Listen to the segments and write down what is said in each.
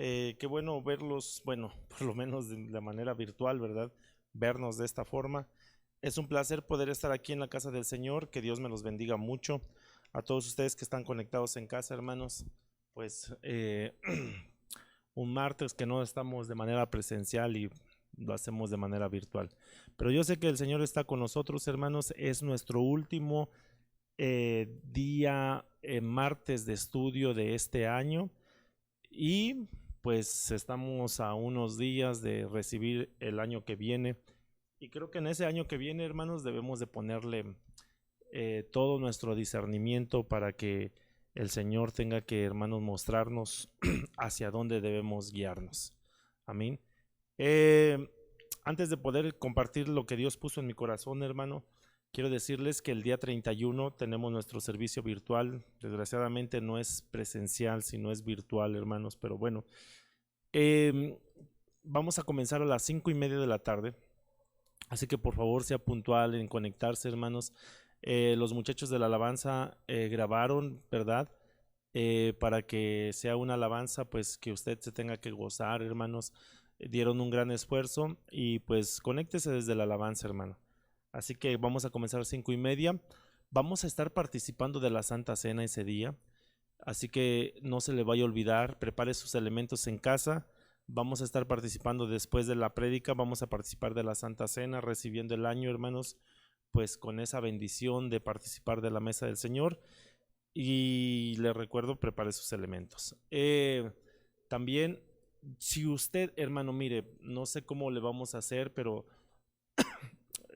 Qué bueno verlos, bueno, por lo menos de la manera virtual, ¿verdad? Vernos de esta forma. Es un placer poder estar aquí en la casa del Señor. Que Dios me los bendiga mucho. A todos ustedes que están conectados en casa, hermanos, pues un martes que no estamos de manera presencial y lo hacemos de manera virtual. Pero yo sé que el Señor está con nosotros, hermanos. Es nuestro último día martes de estudio de este año y pues estamos a unos días de recibir el año que viene y creo que en ese año que viene, hermanos, debemos de ponerle todo nuestro discernimiento para que el Señor tenga que, hermanos, mostrarnos hacia dónde debemos guiarnos. Amén. Eh, Antes de poder compartir lo que Dios puso en mi corazón, hermano, quiero decirles que el día 31 tenemos nuestro servicio virtual. Desgraciadamente no es presencial, sino es virtual, hermanos, pero bueno. Eh, Vamos a comenzar a las 5:30 de la tarde. Así que por favor sea puntual en conectarse, hermanos. Los muchachos de la alabanza grabaron, ¿verdad? Para que sea una alabanza, pues que usted se tenga que gozar, hermanos. Dieron un gran esfuerzo y pues conéctese desde la alabanza, hermano. Así que vamos a comenzar a 5:30. Vamos a estar participando de la Santa Cena ese día. Así que no se le vaya a olvidar, prepare sus elementos en casa. Vamos a estar participando después de la prédica, vamos a participar de la Santa Cena, recibiendo el año, hermanos, pues con esa bendición de participar de la mesa del Señor. Y le recuerdo, prepare sus elementos. También, si usted, hermano, mire, no sé cómo le vamos a hacer, pero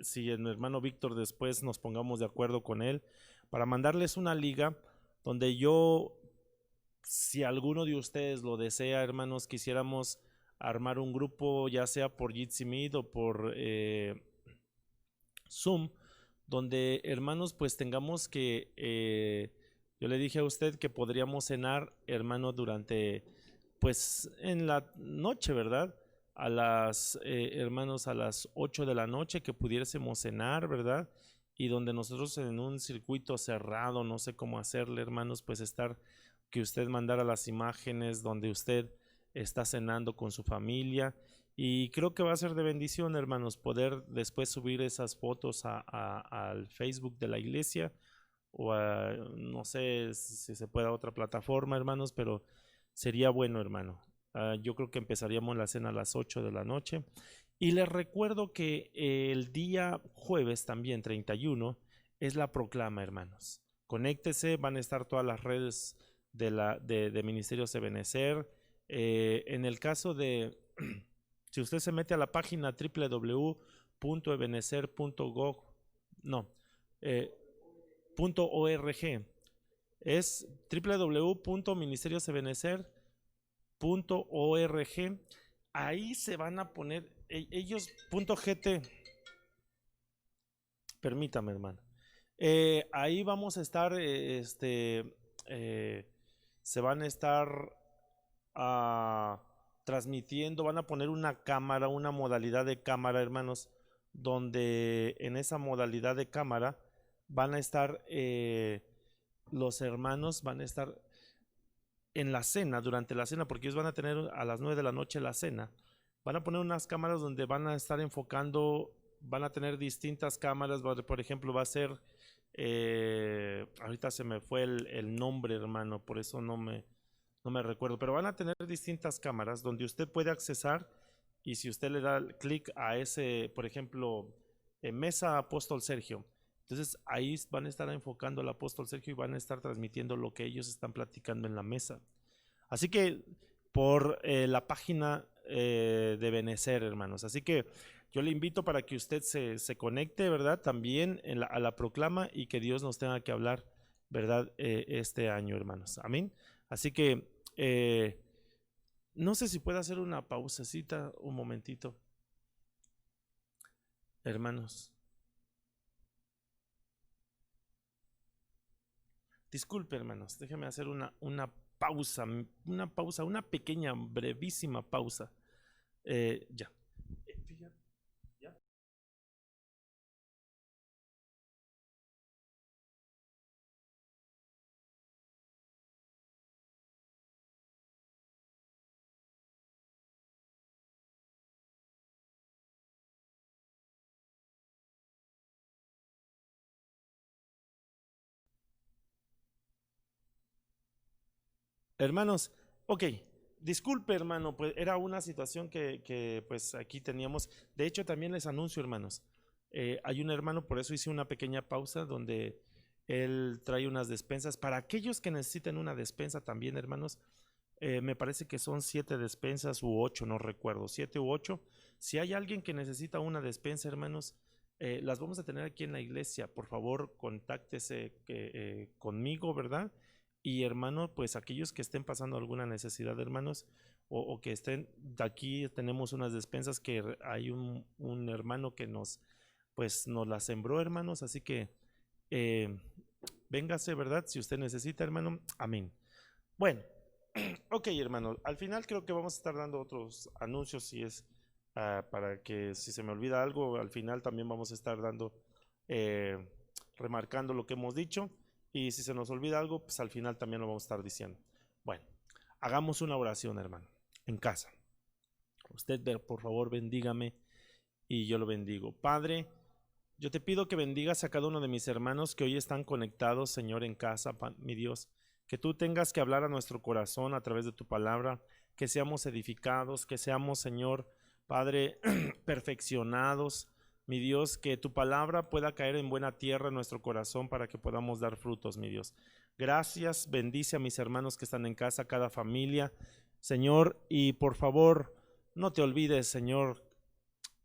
si el hermano Víctor después nos pongamos de acuerdo con él para mandarles una liga donde yo, si alguno de ustedes lo desea, hermanos, quisiéramos armar un grupo, ya sea por Jitsi Meet o por Zoom, donde, hermanos, pues tengamos que, yo le dije a usted que podríamos cenar, hermano, durante, pues en la noche, ¿verdad? A las, hermanos, a las 8 de la noche que pudiésemos cenar, ¿verdad? Y donde nosotros en un circuito cerrado, no sé cómo hacerle, hermanos, pues estar, que usted mandara las imágenes donde usted está cenando con su familia. Y creo que va a ser de bendición, hermanos, poder después subir esas fotos al Facebook de la iglesia o a, no sé si se puede a otra plataforma, hermanos, pero sería bueno, hermano. Yo creo que empezaríamos la cena a las 8 de la noche. Y les recuerdo que el día jueves también, 31, es la proclama, hermanos. Conéctese, van a estar todas las redes de Ministerios Ebenecer. En el caso de, si usted se mete a la página www.ebenecer.gov, no, eh, .org, es www.ministeriosebenecer.org. Ahí se van a poner ellos .gt, permítame, hermano. Ahí vamos a estar, se van a estar ah, transmitiendo, van a poner una cámara, una modalidad de cámara, hermanos, donde en esa modalidad de cámara van a estar los hermanos, van a estar en la cena, durante la cena, porque ellos van a tener a las 9 de la noche la cena. Van a poner unas cámaras donde van a estar enfocando, van a tener distintas cámaras, por ejemplo, va a ser, ahorita se me fue el nombre, hermano, por eso no me recuerdo, pero van a tener distintas cámaras donde usted puede accesar y si usted le da clic a ese, por ejemplo, Mesa Apóstol Sergio, entonces ahí van a estar enfocando al apóstol Sergio y van a estar transmitiendo lo que ellos están platicando en la mesa. Así que por la página de Benecer, hermanos. Así que yo le invito para que usted se conecte, ¿verdad? También a la proclama y que Dios nos tenga que hablar, ¿verdad? Este año, hermanos. Amén. Así que no sé si puede hacer una pausecita un momentito, hermanos. Disculpe, hermanos, déjeme hacer una pausa, una pequeña, brevísima pausa. Ya. Fíjate. Hermanos, ok, disculpe hermano, pues era una situación pues aquí teníamos. De hecho también les anuncio hermanos, hay un hermano, por eso hice una pequeña pausa donde él trae unas despensas para aquellos que necesiten una despensa también hermanos. Me parece que son 7 despensas u 8, no recuerdo, 7 u 8. Si hay alguien que necesita una despensa hermanos, las vamos a tener aquí en la iglesia. Por favor contáctese conmigo, ¿verdad? Y hermano, pues aquellos que estén pasando alguna necesidad, hermanos, o que estén, aquí tenemos unas despensas que hay un hermano que pues nos las sembró, hermanos, así que eh, véngase, ¿verdad? Si usted necesita, hermano, amén. Bueno, ok, hermano, al final creo que vamos a estar dando otros anuncios si es para que si se me olvida algo, al final también vamos a estar dando, eh, remarcando lo que hemos dicho. Y si se nos olvida algo, pues al final también lo vamos a estar diciendo. Bueno, hagamos una oración, hermano, en casa. Usted, por favor, bendígame y yo lo bendigo. Padre, yo te pido que bendigas a cada uno de mis hermanos que hoy están conectados, Señor, en casa, mi Dios. Que tú tengas que hablar a nuestro corazón a través de tu palabra, que seamos edificados, que seamos, Señor, Padre, perfeccionados. Mi Dios, que tu palabra pueda caer en buena tierra en nuestro corazón para que podamos dar frutos, mi Dios. Gracias, bendice a mis hermanos que están en casa, cada familia, Señor, y por favor, no te olvides, Señor,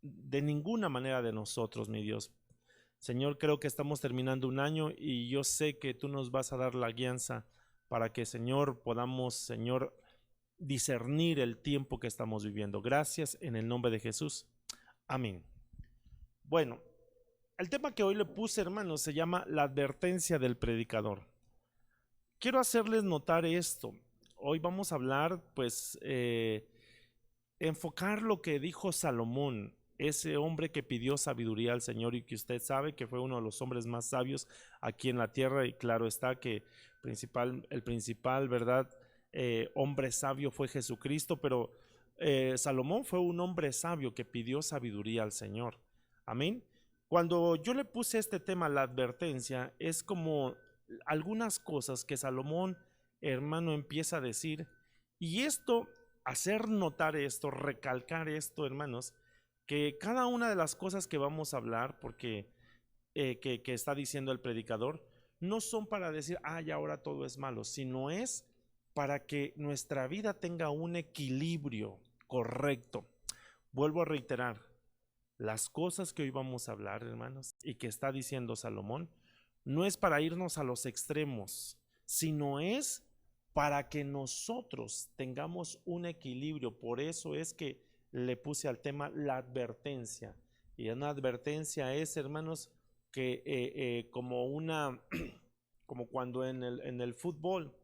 de ninguna manera de nosotros, mi Dios. Señor, creo que estamos terminando un año y yo sé que tú nos vas a dar la guianza para que, Señor, podamos, Señor, discernir el tiempo que estamos viviendo. Gracias en el nombre de Jesús. Amén. Bueno, el tema que hoy le puse, hermanos, se llama la advertencia del predicador. Quiero hacerles notar esto. Hoy vamos a hablar, pues, enfocar lo que dijo Salomón, ese hombre que pidió sabiduría al Señor y que usted sabe que fue uno de los hombres más sabios aquí en la tierra, y claro está que el principal, ¿verdad? Hombre sabio fue Jesucristo, pero Salomón fue un hombre sabio que pidió sabiduría al Señor. Amén. Cuando yo le puse este tema, la advertencia, es como algunas cosas que Salomón, hermano, empieza a decir, y esto, hacer notar esto, recalcar esto, hermanos, que cada una de las cosas que vamos a hablar, porque que está diciendo el predicador, no son para decir, ay, ahora todo es malo, sino es para que nuestra vida tenga un equilibrio correcto. Vuelvo a reiterar, las cosas que hoy vamos a hablar, hermanos, y que está diciendo Salomón, no es para irnos a los extremos, sino es para que nosotros tengamos un equilibrio. Por eso es que le puse al tema la advertencia. Y una advertencia es, hermanos, que como como cuando en el fútbol,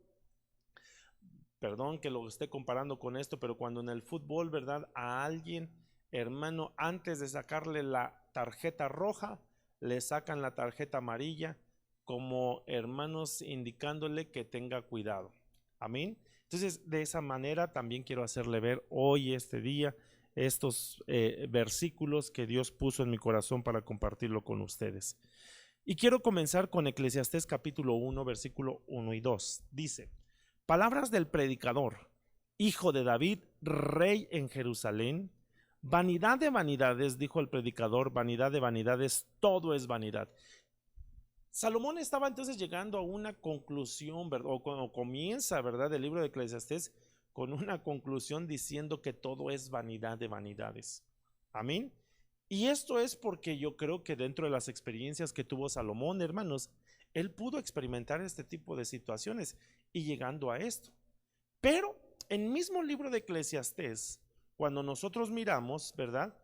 perdón que lo esté comparando con esto, pero cuando en el fútbol, ¿verdad? A alguien, hermano, antes de sacarle la tarjeta roja, le sacan la tarjeta amarilla, como hermanos indicándole que tenga cuidado. Amén. Entonces, de esa manera también quiero hacerle ver hoy, este día, estos versículos que Dios puso en mi corazón para compartirlo con ustedes. Y quiero comenzar con Eclesiastés capítulo 1, versículo 1 y 2. Dice: palabras del predicador, hijo de David, rey en Jerusalén. Vanidad de vanidades, dijo el predicador, vanidad de vanidades, todo es vanidad. Salomón estaba entonces llegando a una conclusión, ¿verdad? O comienza, ¿verdad?, el libro de Eclesiastés con una conclusión diciendo que todo es vanidad de vanidades. Amén. Y esto es porque yo creo que dentro de las experiencias que tuvo Salomón, hermanos, él pudo experimentar este tipo de situaciones y llegando a esto. Pero en el mismo libro de Eclesiastés, cuando nosotros miramos, ¿verdad?,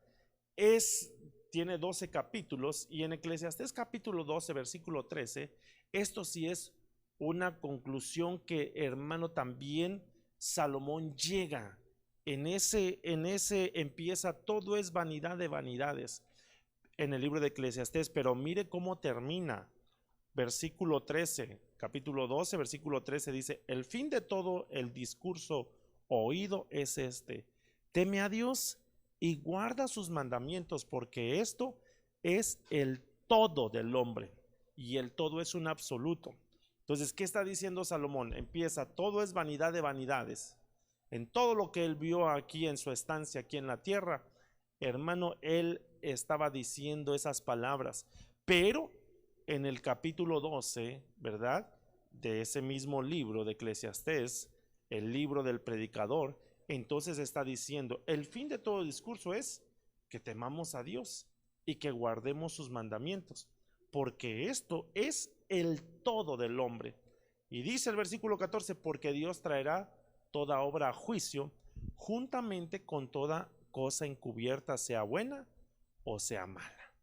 tiene 12 capítulos, y en Eclesiastés capítulo 12, versículo 13, esto sí es una conclusión que, hermano, también Salomón llega. En ese empieza, todo es vanidad de vanidades en el libro de Eclesiastés, pero mire cómo termina. Versículo 13, capítulo 12, versículo 13 dice: el fin de todo el discurso oído es este: teme a Dios y guarda sus mandamientos, porque esto es el todo del hombre, y el todo es un absoluto. Entonces, ¿qué está diciendo Salomón? Empieza, todo es vanidad de vanidades. En todo lo que él vio aquí en su estancia, aquí en la tierra, hermano, él estaba diciendo esas palabras. Pero en el capítulo 12, ¿verdad? De ese mismo libro de Eclesiastés, el libro del predicador, entonces está diciendo, el fin de todo discurso es que temamos a Dios y que guardemos sus mandamientos, porque esto es el todo del hombre. Y dice el versículo 14, porque Dios traerá toda obra a juicio, juntamente con toda cosa encubierta, sea buena o sea mala.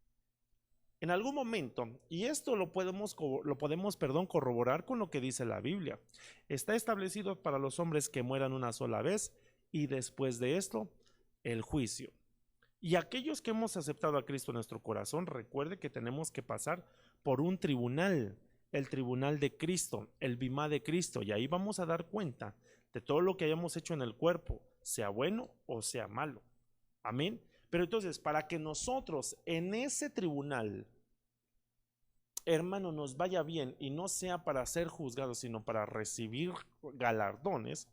En algún momento, y esto lo podemos corroborar con lo que dice la Biblia, está establecido para los hombres que mueran una sola vez y después de esto, el juicio. Y aquellos que hemos aceptado a Cristo en nuestro corazón, recuerde que tenemos que pasar por un tribunal, el tribunal de Cristo, el bimá de Cristo, y ahí vamos a dar cuenta de todo lo que hayamos hecho en el cuerpo, sea bueno o sea malo. Amén. Pero entonces, para que nosotros en ese tribunal, hermano, nos vaya bien y no sea para ser juzgados, sino para recibir galardones,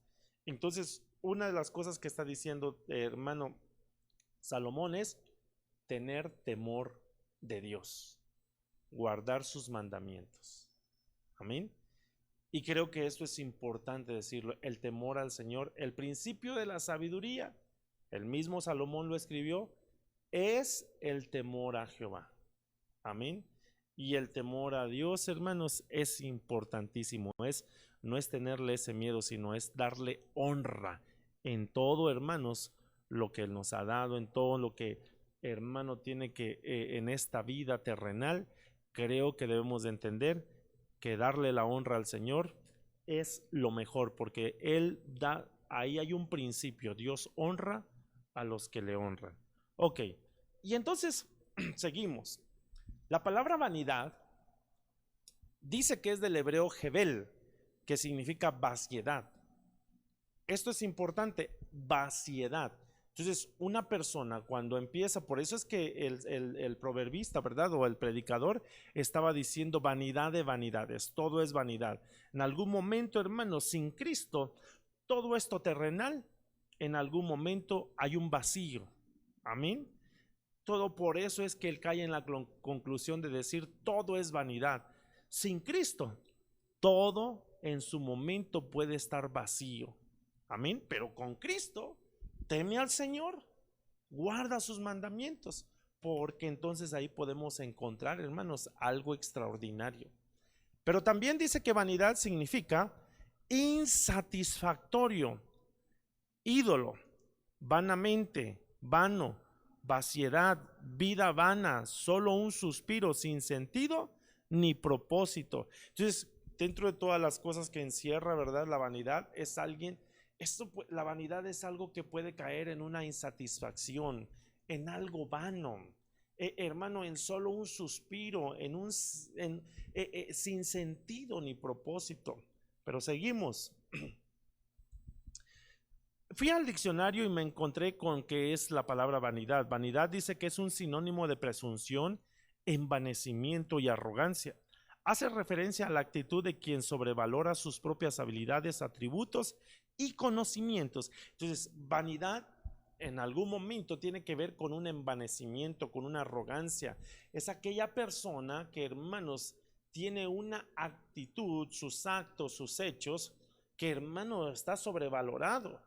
entonces una de las cosas que está diciendo, hermano Salomón, es tener temor de Dios, guardar sus mandamientos. Amén. Y creo que esto es importante decirlo, el temor al Señor, el principio de la sabiduría, el mismo Salomón lo escribió, es el temor a Jehová. Amén. Y el temor a Dios, hermanos, es importantísimo. No es tenerle ese miedo, sino es darle honra en todo, hermanos, lo que Él nos ha dado, en todo lo que, hermano, tiene que, en esta vida terrenal. Creo que debemos de entender que darle la honra al Señor es lo mejor, porque Él da, ahí hay un principio, Dios honra a los que le honran. Ok, y entonces seguimos. La palabra vanidad dice que es del hebreo hebel, que significa vaciedad. Esto es importante, vaciedad. Entonces, una persona cuando empieza, por eso es que el proverbista, ¿verdad? O el predicador estaba diciendo vanidad de vanidades, todo es vanidad. En algún momento, hermanos, sin Cristo, todo esto terrenal, en algún momento hay un vacío. Amén. Todo por eso es que él cae en la conclusión de decir todo es vanidad. Sin Cristo, todo en su momento puede estar vacío. Amén. Pero con Cristo, teme al Señor, guarda sus mandamientos, porque entonces ahí podemos encontrar, hermanos, algo extraordinario. Pero también dice que vanidad significa insatisfactorio, ídolo, vanamente, vano, vaciedad, vida vana, solo un suspiro sin sentido ni propósito. Entonces, dentro de todas las cosas que encierra, ¿verdad? La vanidad es la vanidad es algo que puede caer en una insatisfacción, en algo vano. Hermano, en solo un suspiro, sin sentido ni propósito. Pero seguimos. Fui al diccionario y me encontré con que es la palabra vanidad. Vanidad dice que es un sinónimo de presunción, envanecimiento y arrogancia. Hace referencia a la actitud de quien sobrevalora sus propias habilidades, atributos y conocimientos. Entonces, vanidad en algún momento tiene que ver con un envanecimiento, con una arrogancia. Es aquella persona que, hermanos, tiene una actitud, sus actos, sus hechos, que, hermano, está sobrevalorado.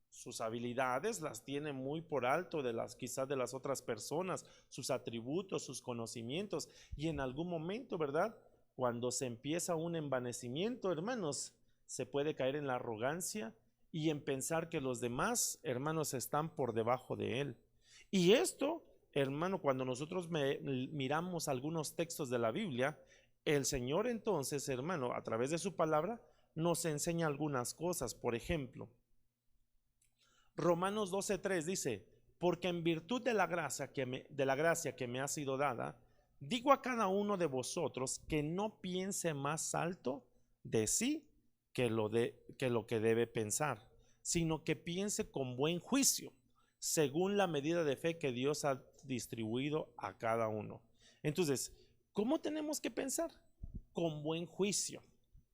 Sus habilidades las tiene muy por alto de quizás de las otras personas, sus atributos, sus conocimientos, y en algún momento, ¿verdad? Cuando se empieza un envanecimiento, hermanos, se puede caer en la arrogancia y en pensar que los demás, hermanos, están por debajo de él. Y esto, hermano, cuando nosotros miramos algunos textos de la Biblia, el Señor entonces, hermano, a través de su palabra, nos enseña algunas cosas. Por ejemplo, Romanos 12:3 dice, porque en virtud de la gracia que me ha sido dada, digo a cada uno de vosotros que no piense más alto de sí que lo que debe pensar, sino que piense con buen juicio, según la medida de fe que Dios ha distribuido a cada uno. Entonces, ¿cómo tenemos que pensar? Con buen juicio.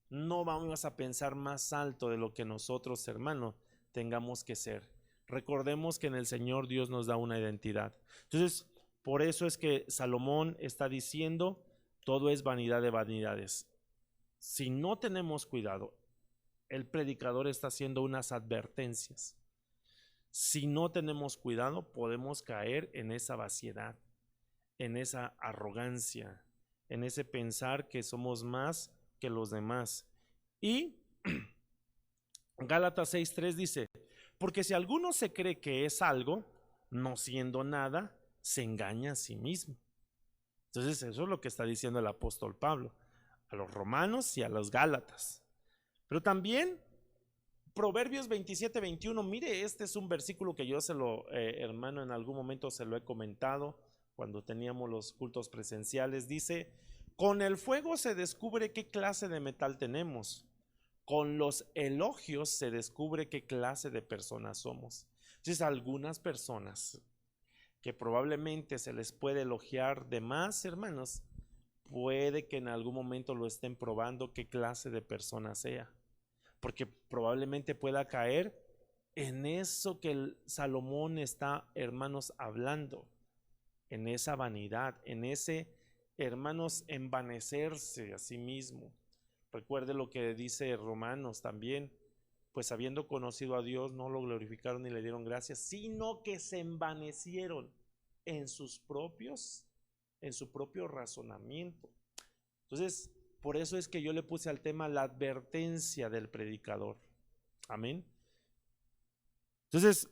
No vamos a pensar más alto de lo que nosotros, hermano, tengamos que ser. Recordemos que en el Señor Dios nos da una identidad. Entonces, por eso es que Salomón está diciendo, todo es vanidad de vanidades. Si no tenemos cuidado, el predicador está haciendo unas advertencias. Si no tenemos cuidado, podemos caer en esa vaciedad, en esa arrogancia, en ese pensar que somos más que los demás. Y Gálatas 6:3 dice, porque si alguno se cree que es algo, no siendo nada, se engaña a sí mismo. Entonces eso es lo que está diciendo el apóstol Pablo a los romanos y a los gálatas. Pero también Proverbios 27:21, mire, este es un versículo que yo hermano, en algún momento se lo he comentado cuando teníamos los cultos presenciales. Dice, con el fuego se descubre qué clase de metal tenemos. Con los elogios se descubre qué clase de personas somos. Entonces, algunas personas que probablemente se les puede elogiar de más, hermanos, puede que en algún momento lo estén probando qué clase de persona sea, porque probablemente pueda caer en eso que el Salomón está, hermanos, hablando, en esa vanidad, en ese, hermanos, envanecerse a sí mismo. Recuerde lo que dice Romanos también, pues habiendo conocido a Dios no lo glorificaron ni le dieron gracias, sino que se envanecieron en su propio razonamiento. Entonces, por eso es que yo le puse al tema la advertencia del predicador. Amén. Entonces,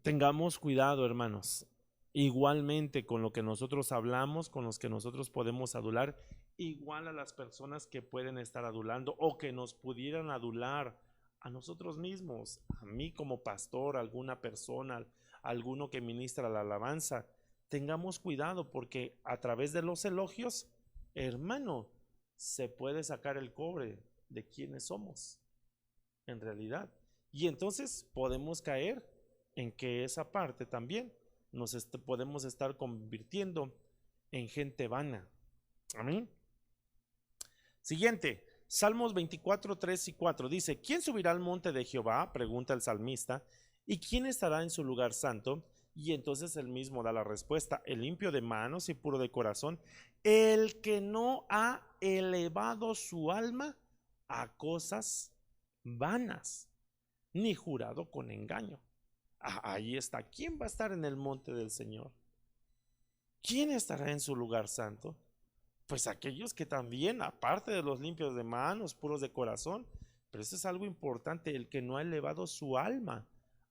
tengamos cuidado, hermanos. Igualmente con lo que nosotros hablamos, con los que nosotros podemos adular, igual a las personas que pueden estar adulando o que nos pudieran adular a nosotros mismos, a mí como pastor, a alguna persona, alguno que ministra la alabanza. Tengamos cuidado porque a través de los elogios, hermano, se puede sacar el cobre de quiénes somos en realidad. Y entonces podemos caer en que esa parte también podemos estar convirtiendo en gente vana. Amén. Siguiente, Salmos 24, 3 y 4 dice, ¿quién subirá al monte de Jehová? Pregunta el salmista. ¿Y quién estará en su lugar santo? Y entonces él mismo da la respuesta, el limpio de manos y puro de corazón, el que no ha elevado su alma a cosas vanas, ni jurado con engaño. Ahí está, ¿quién va a estar en el monte del Señor? ¿Quién estará en su lugar santo? Pues aquellos que también, aparte de los limpios de manos, puros de corazón, pero eso es algo importante, el que no ha elevado su alma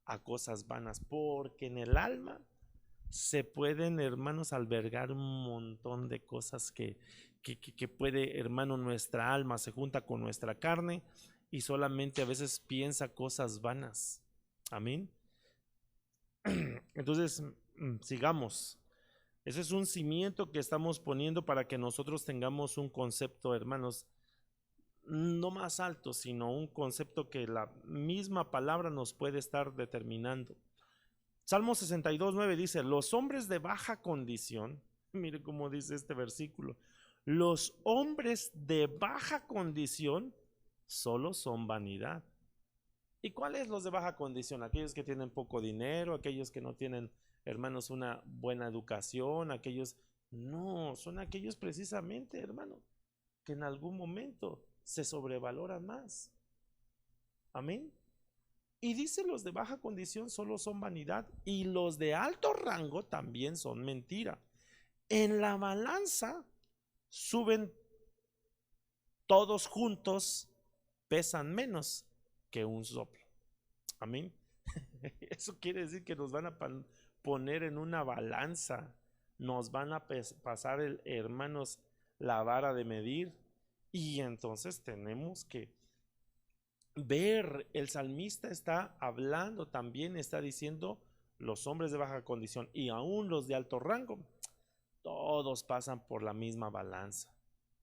a cosas vanas, porque en el alma se pueden, hermanos, albergar un montón de cosas que puede, hermano, nuestra alma se junta con nuestra carne y solamente a veces piensa cosas vanas. Amén. Entonces, sigamos. Ese es un cimiento que estamos poniendo para que nosotros tengamos un concepto, hermanos, no más alto, sino un concepto que la misma palabra nos puede estar determinando. Salmo 62:9 dice, los hombres de baja condición, mire cómo dice este versículo, los hombres de baja condición solo son vanidad. ¿Y cuáles los de baja condición? Aquellos que tienen poco dinero, aquellos que no tienen, hermanos, una buena educación, aquellos, no, son aquellos precisamente, hermano, que en algún momento se sobrevaloran más. Amén. Y dice, los de baja condición solo son vanidad y los de alto rango también son mentira. En la balanza suben todos juntos, pesan menos que un soplo. Amén. Eso quiere decir que nos van a poner en una balanza, nos van a pasar, hermanos, la vara de medir, y entonces tenemos que ver, el salmista está hablando también, está diciendo los hombres de baja condición y aún los de alto rango, todos pasan por la misma balanza.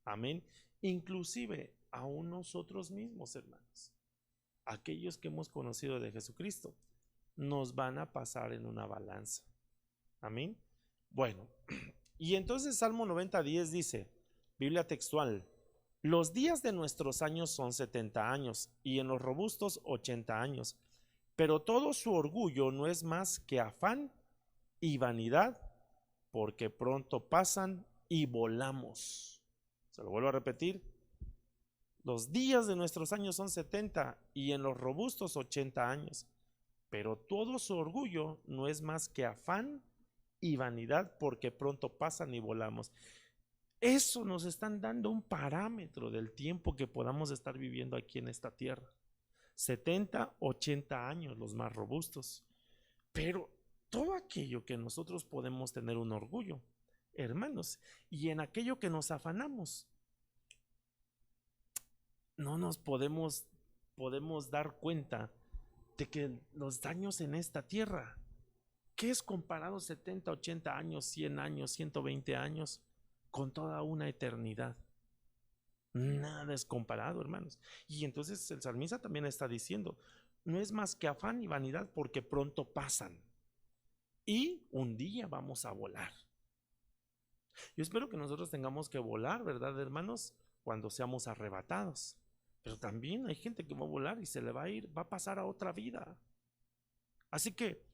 Amén. Inclusive aún nosotros mismos, hermanos, aquellos que hemos conocido de Jesucristo, nos van a pasar en una balanza. Amén. Bueno, y entonces Salmo 90:10 dice, Biblia textual, Los días de nuestros años son 70 años y en los robustos 80 años, pero todo su orgullo no es más que afán y vanidad, porque pronto pasan y volamos. Se lo vuelvo a repetir. Los días de nuestros años son 70 y en los robustos 80 años, pero todo su orgullo no es más que afán y vanidad, porque pronto pasan y volamos. Eso nos están dando un parámetro del tiempo que podamos estar viviendo aquí en esta tierra. 70, 80 años los más robustos. Pero todo aquello que nosotros podemos tener un orgullo, hermanos, y en aquello que nos afanamos, no nos podemos dar cuenta de que los daños en esta tierra, ¿qué es comparado 70, 80 años, 100 años, 120 años con toda una eternidad? Nada es comparado, hermanos. Y entonces el salmista también está diciendo, no es más que afán y vanidad, porque pronto pasan y un día vamos a volar. Yo espero que nosotros tengamos que volar, ¿verdad, hermanos? Cuando seamos arrebatados. Pero también hay gente que va a volar y se le va a ir, va a pasar a otra vida. Así que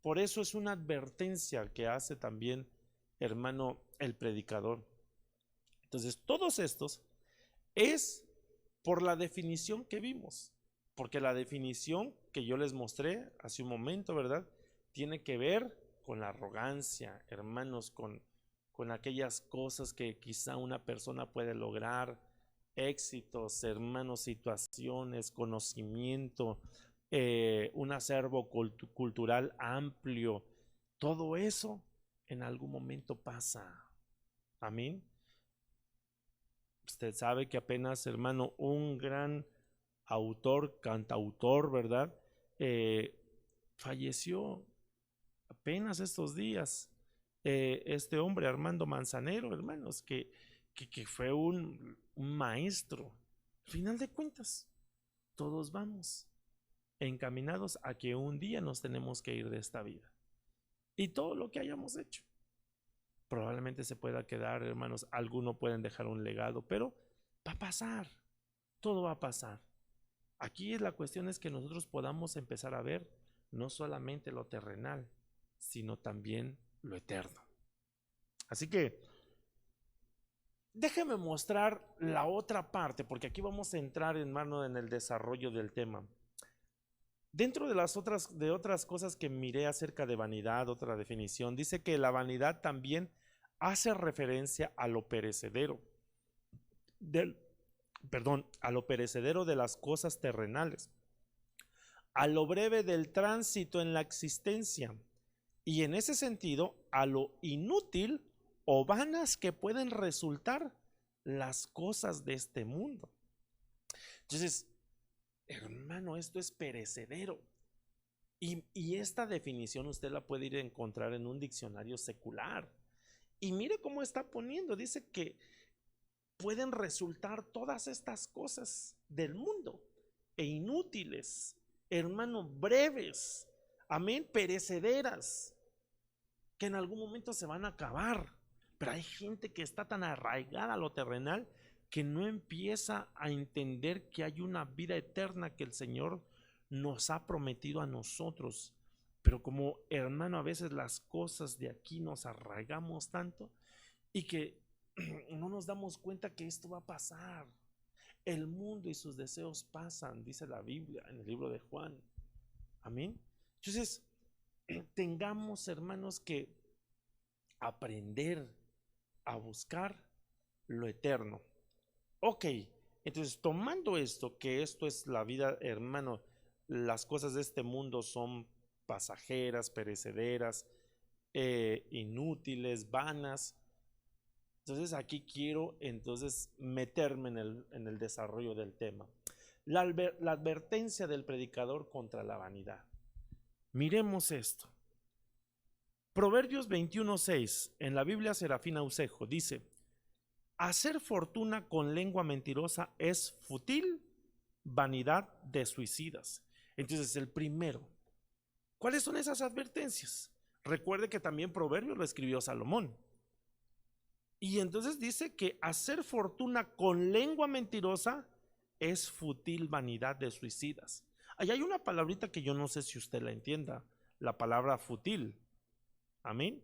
por eso es una advertencia que hace también, hermano, el predicador. Entonces, todos estos es por la definición que vimos, porque la definición que yo les mostré hace un momento, ¿verdad? Tiene que ver con la arrogancia, hermanos, con aquellas cosas que quizá una persona puede lograr, éxitos, hermanos, situaciones, conocimiento, un acervo cultural amplio. Todo eso en algún momento pasa. Amén. Usted sabe que apenas, hermano, un gran autor, cantautor, ¿verdad? Falleció apenas estos días. Este hombre, Armando Manzanero, hermanos, que fue un maestro. Al final de cuentas, todos vamos encaminados a que un día nos tenemos que ir de esta vida. Y todo lo que hayamos hecho probablemente se pueda quedar, hermanos. Algunos pueden dejar un legado, pero va a pasar. Todo va a pasar. Aquí la cuestión es que nosotros podamos empezar a ver no solamente lo terrenal, sino también lo eterno. Así que déjeme mostrar la otra parte, porque aquí vamos a entrar, hermano, en el desarrollo del tema. Dentro de las otras cosas que miré acerca de vanidad, otra definición, dice que la vanidad también hace referencia a lo perecedero, a lo perecedero de las cosas terrenales, a lo breve del tránsito en la existencia, y en ese sentido a lo inútil o vanas que pueden resultar las cosas de este mundo. Entonces, hermano, esto es perecedero. Y esta definición usted la puede ir a encontrar en un diccionario secular. Y mire cómo está poniendo, dice que pueden resultar todas estas cosas del mundo e inútiles, hermano, breves, amén, perecederas, que en algún momento se van a acabar. Pero hay gente que está tan arraigada a lo terrenal que no empieza a entender que hay una vida eterna que el Señor nos ha prometido a nosotros. Pero como, hermano, a veces las cosas de aquí nos arraigamos tanto y que no nos damos cuenta que esto va a pasar. El mundo y sus deseos pasan, dice la Biblia en el libro de Juan. Amén. Entonces, tengamos, hermanos, que aprender a buscar lo eterno. Ok, entonces tomando esto, que esto es la vida, hermano, las cosas de este mundo son pasajeras, perecederas, inútiles, vanas. Entonces aquí quiero entonces meterme en el desarrollo del tema. La advertencia del predicador contra la vanidad. Miremos esto. Proverbios 21:6, en la Biblia Serafina Usejo, dice: hacer fortuna con lengua mentirosa es fútil, vanidad de suicidas. Entonces, el primero, ¿cuáles son esas advertencias? Recuerde que también Proverbios lo escribió Salomón. Y entonces dice que hacer fortuna con lengua mentirosa es fútil vanidad de suicidas. Ahí hay una palabrita que yo no sé si usted la entienda, la palabra fútil. Amén.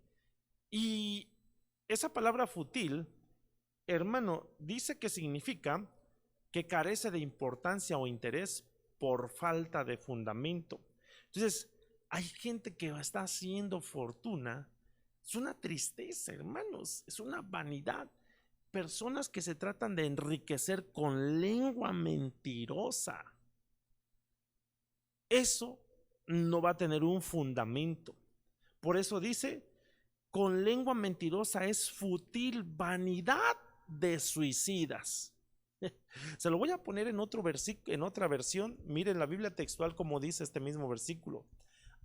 Y esa palabra fútil, hermano, dice que significa que carece de importancia o interés por falta de fundamento. Entonces, hay gente que está haciendo fortuna. Es una tristeza, hermanos, es una vanidad. Personas que se tratan de enriquecer con lengua mentirosa. Eso no va a tener un fundamento. Por eso dice, con lengua mentirosa es fútil vanidad de suicidas. Se lo voy a poner en otro versículo, en otra versión. Miren la Biblia textual como dice este mismo versículo.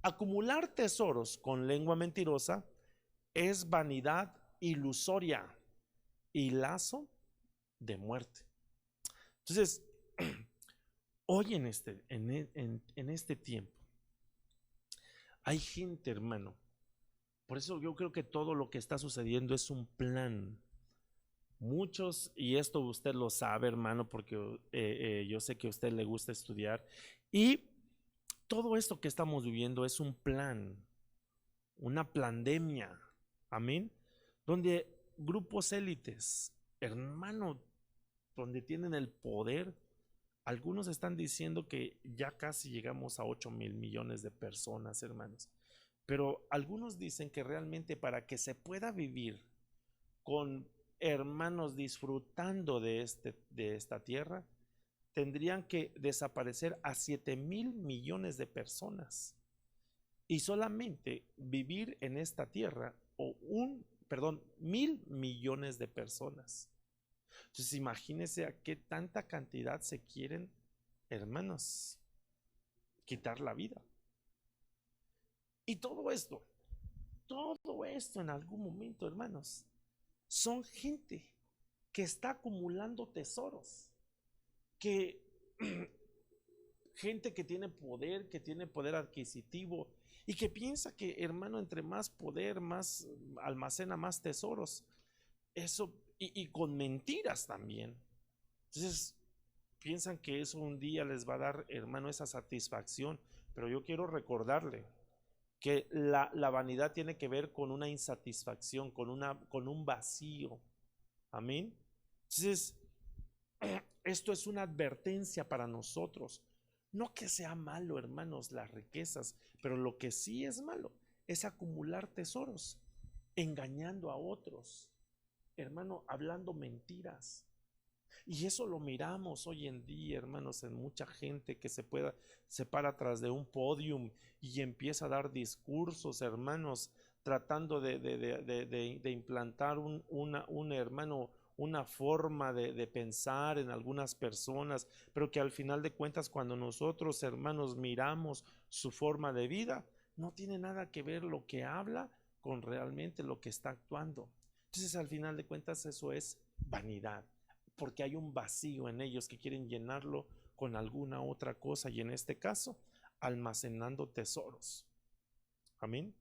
Acumular tesoros con lengua mentirosa es vanidad ilusoria y lazo de muerte. Entonces, hoy en este tiempo, hay gente, hermano. Por eso yo creo que todo lo que está sucediendo es un plan. Muchos, y esto usted lo sabe, hermano, porque yo sé que a usted le gusta estudiar, y todo esto que estamos viviendo es un plan, una pandemia, amén, donde grupos élites, hermano, donde tienen el poder, algunos están diciendo que ya casi llegamos a 8,000 millones de personas, hermanos, pero algunos dicen que realmente para que se pueda vivir con hermanos disfrutando de esta tierra, tendrían que desaparecer a 7,000 millones de personas y solamente vivir en esta tierra o 1,000 millones de personas. Entonces imagínense a qué tanta cantidad se quieren, hermanos, quitar la vida. Y todo esto en algún momento, hermanos, son gente que está acumulando tesoros, que gente que tiene poder adquisitivo y que piensa que, hermano, entre más poder, más almacena más tesoros. Eso, y con mentiras también. Entonces, piensan que eso un día les va a dar, hermano, esa satisfacción. Pero yo quiero recordarle que la vanidad tiene que ver con una insatisfacción, con un vacío. Amén. Entonces, esto es una advertencia para nosotros. No que sea malo, hermanos, las riquezas, pero lo que sí es malo es acumular tesoros, engañando a otros, hermano, hablando mentiras. Y eso lo miramos hoy en día, hermanos, en mucha gente que se para atrás de un podium y empieza a dar discursos, hermanos, tratando de implantar hermano, una forma de pensar en algunas personas, pero que al final de cuentas, cuando nosotros, hermanos, miramos su forma de vida, no tiene nada que ver lo que habla con realmente lo que está actuando. Entonces, al final de cuentas, eso es vanidad, porque hay un vacío en ellos que quieren llenarlo con alguna otra cosa, y en este caso, almacenando tesoros. Amén.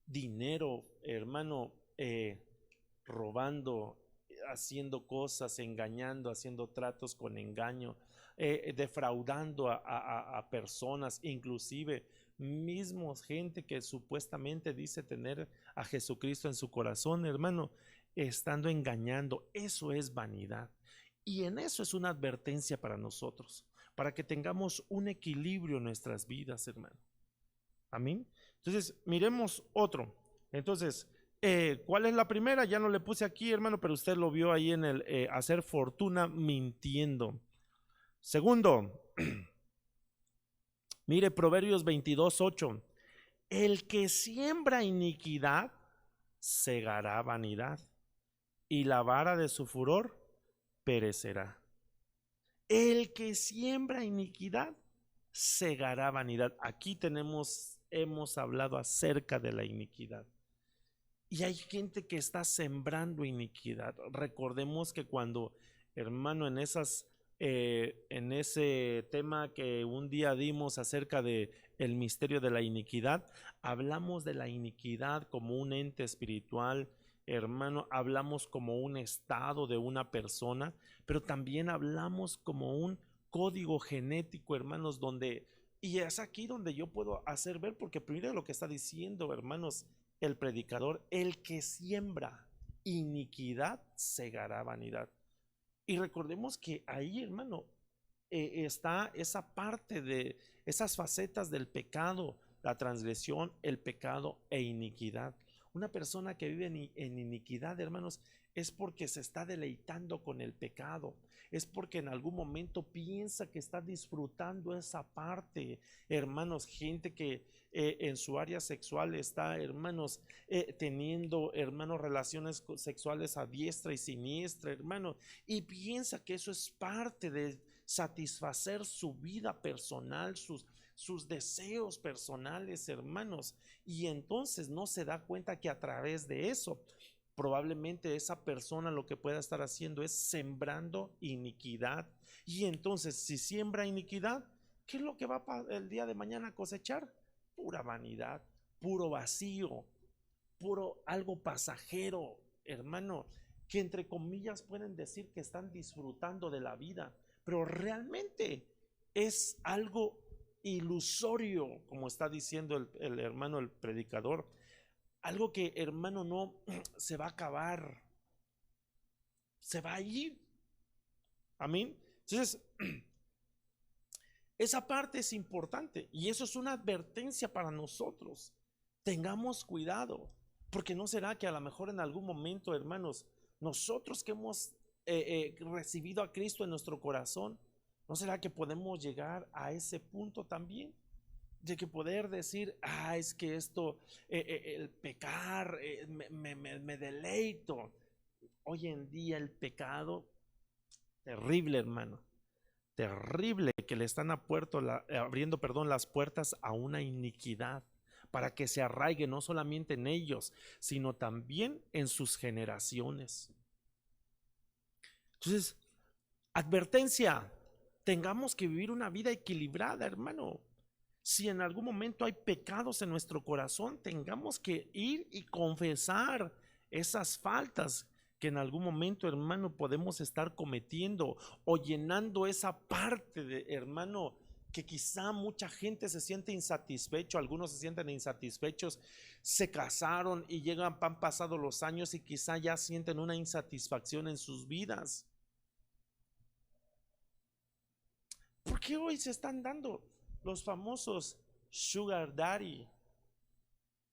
Dinero, hermano, robando, haciendo cosas, engañando, haciendo tratos con engaño, defraudando a personas, inclusive mismos gente que supuestamente dice tener a Jesucristo en su corazón, hermano, estando engañando. Eso es vanidad, y en eso es una advertencia para nosotros, para que tengamos un equilibrio en nuestras vidas, hermano. Amén. Entonces, miremos otro. Entonces, ¿cuál es la primera? Ya no le puse aquí, hermano, pero usted lo vio ahí en el hacer fortuna mintiendo. Segundo, mire Proverbios 22:8. El que siembra iniquidad segará vanidad, y la vara de su furor perecerá. El que siembra iniquidad segará vanidad. Aquí hemos hablado acerca de la iniquidad. Y hay gente que está sembrando iniquidad. Recordemos que cuando, hermano, en ese tema que un día dimos acerca de el misterio de la iniquidad, hablamos de la iniquidad como un ente espiritual hermano, hablamos como un estado de una persona, pero también hablamos como un código genético, hermanos, donde, y es aquí donde yo puedo hacer ver, porque primero lo que está diciendo, hermanos, el predicador, el que siembra iniquidad segará vanidad. Y recordemos que ahí, hermano, está esa parte de esas facetas del pecado, la transgresión, el pecado e iniquidad. Una persona que vive en iniquidad, hermanos, es porque se está deleitando con el pecado, es porque en algún momento piensa que está disfrutando esa parte, hermanos, gente que en su área sexual está, hermanos, teniendo, hermanos, relaciones sexuales a diestra y siniestra, hermano, y piensa que eso es parte de satisfacer su vida personal, sus deseos personales, hermanos, y entonces no se da cuenta que a través de eso probablemente esa persona lo que pueda estar haciendo es sembrando iniquidad. Y entonces si siembra iniquidad, ¿qué es lo que va el día de mañana a cosechar? Pura vanidad, puro vacío, puro algo pasajero, hermano, que entre comillas pueden decir que están disfrutando de la vida, pero realmente es algo ilusorio, como está diciendo el hermano, el predicador, algo que, hermano, no se va a acabar, se va a ir. Amén. Entonces, esa parte es importante y eso es una advertencia para nosotros. Tengamos cuidado, porque no será que a lo mejor en algún momento, hermanos, nosotros que hemos recibido a Cristo en nuestro corazón, ¿no será que podemos llegar a ese punto también? De que poder decir, es que esto, el pecar, me deleito. Hoy en día el pecado, terrible, hermano, terrible, que le están abriendo, perdón, las puertas a una iniquidad para que se arraigue no solamente en ellos, sino también en sus generaciones. Entonces, advertencia, tengamos que vivir una vida equilibrada, hermano. Si en algún momento hay pecados en nuestro corazón, tengamos que ir y confesar esas faltas que en algún momento, hermano, podemos estar cometiendo o llenando esa parte de, hermano, que quizá mucha gente se siente insatisfecho, algunos se sienten insatisfechos, se casaron y han pasado los años y quizá ya sienten una insatisfacción en sus vidas. ¿Por qué hoy se están dando los famosos sugar daddy?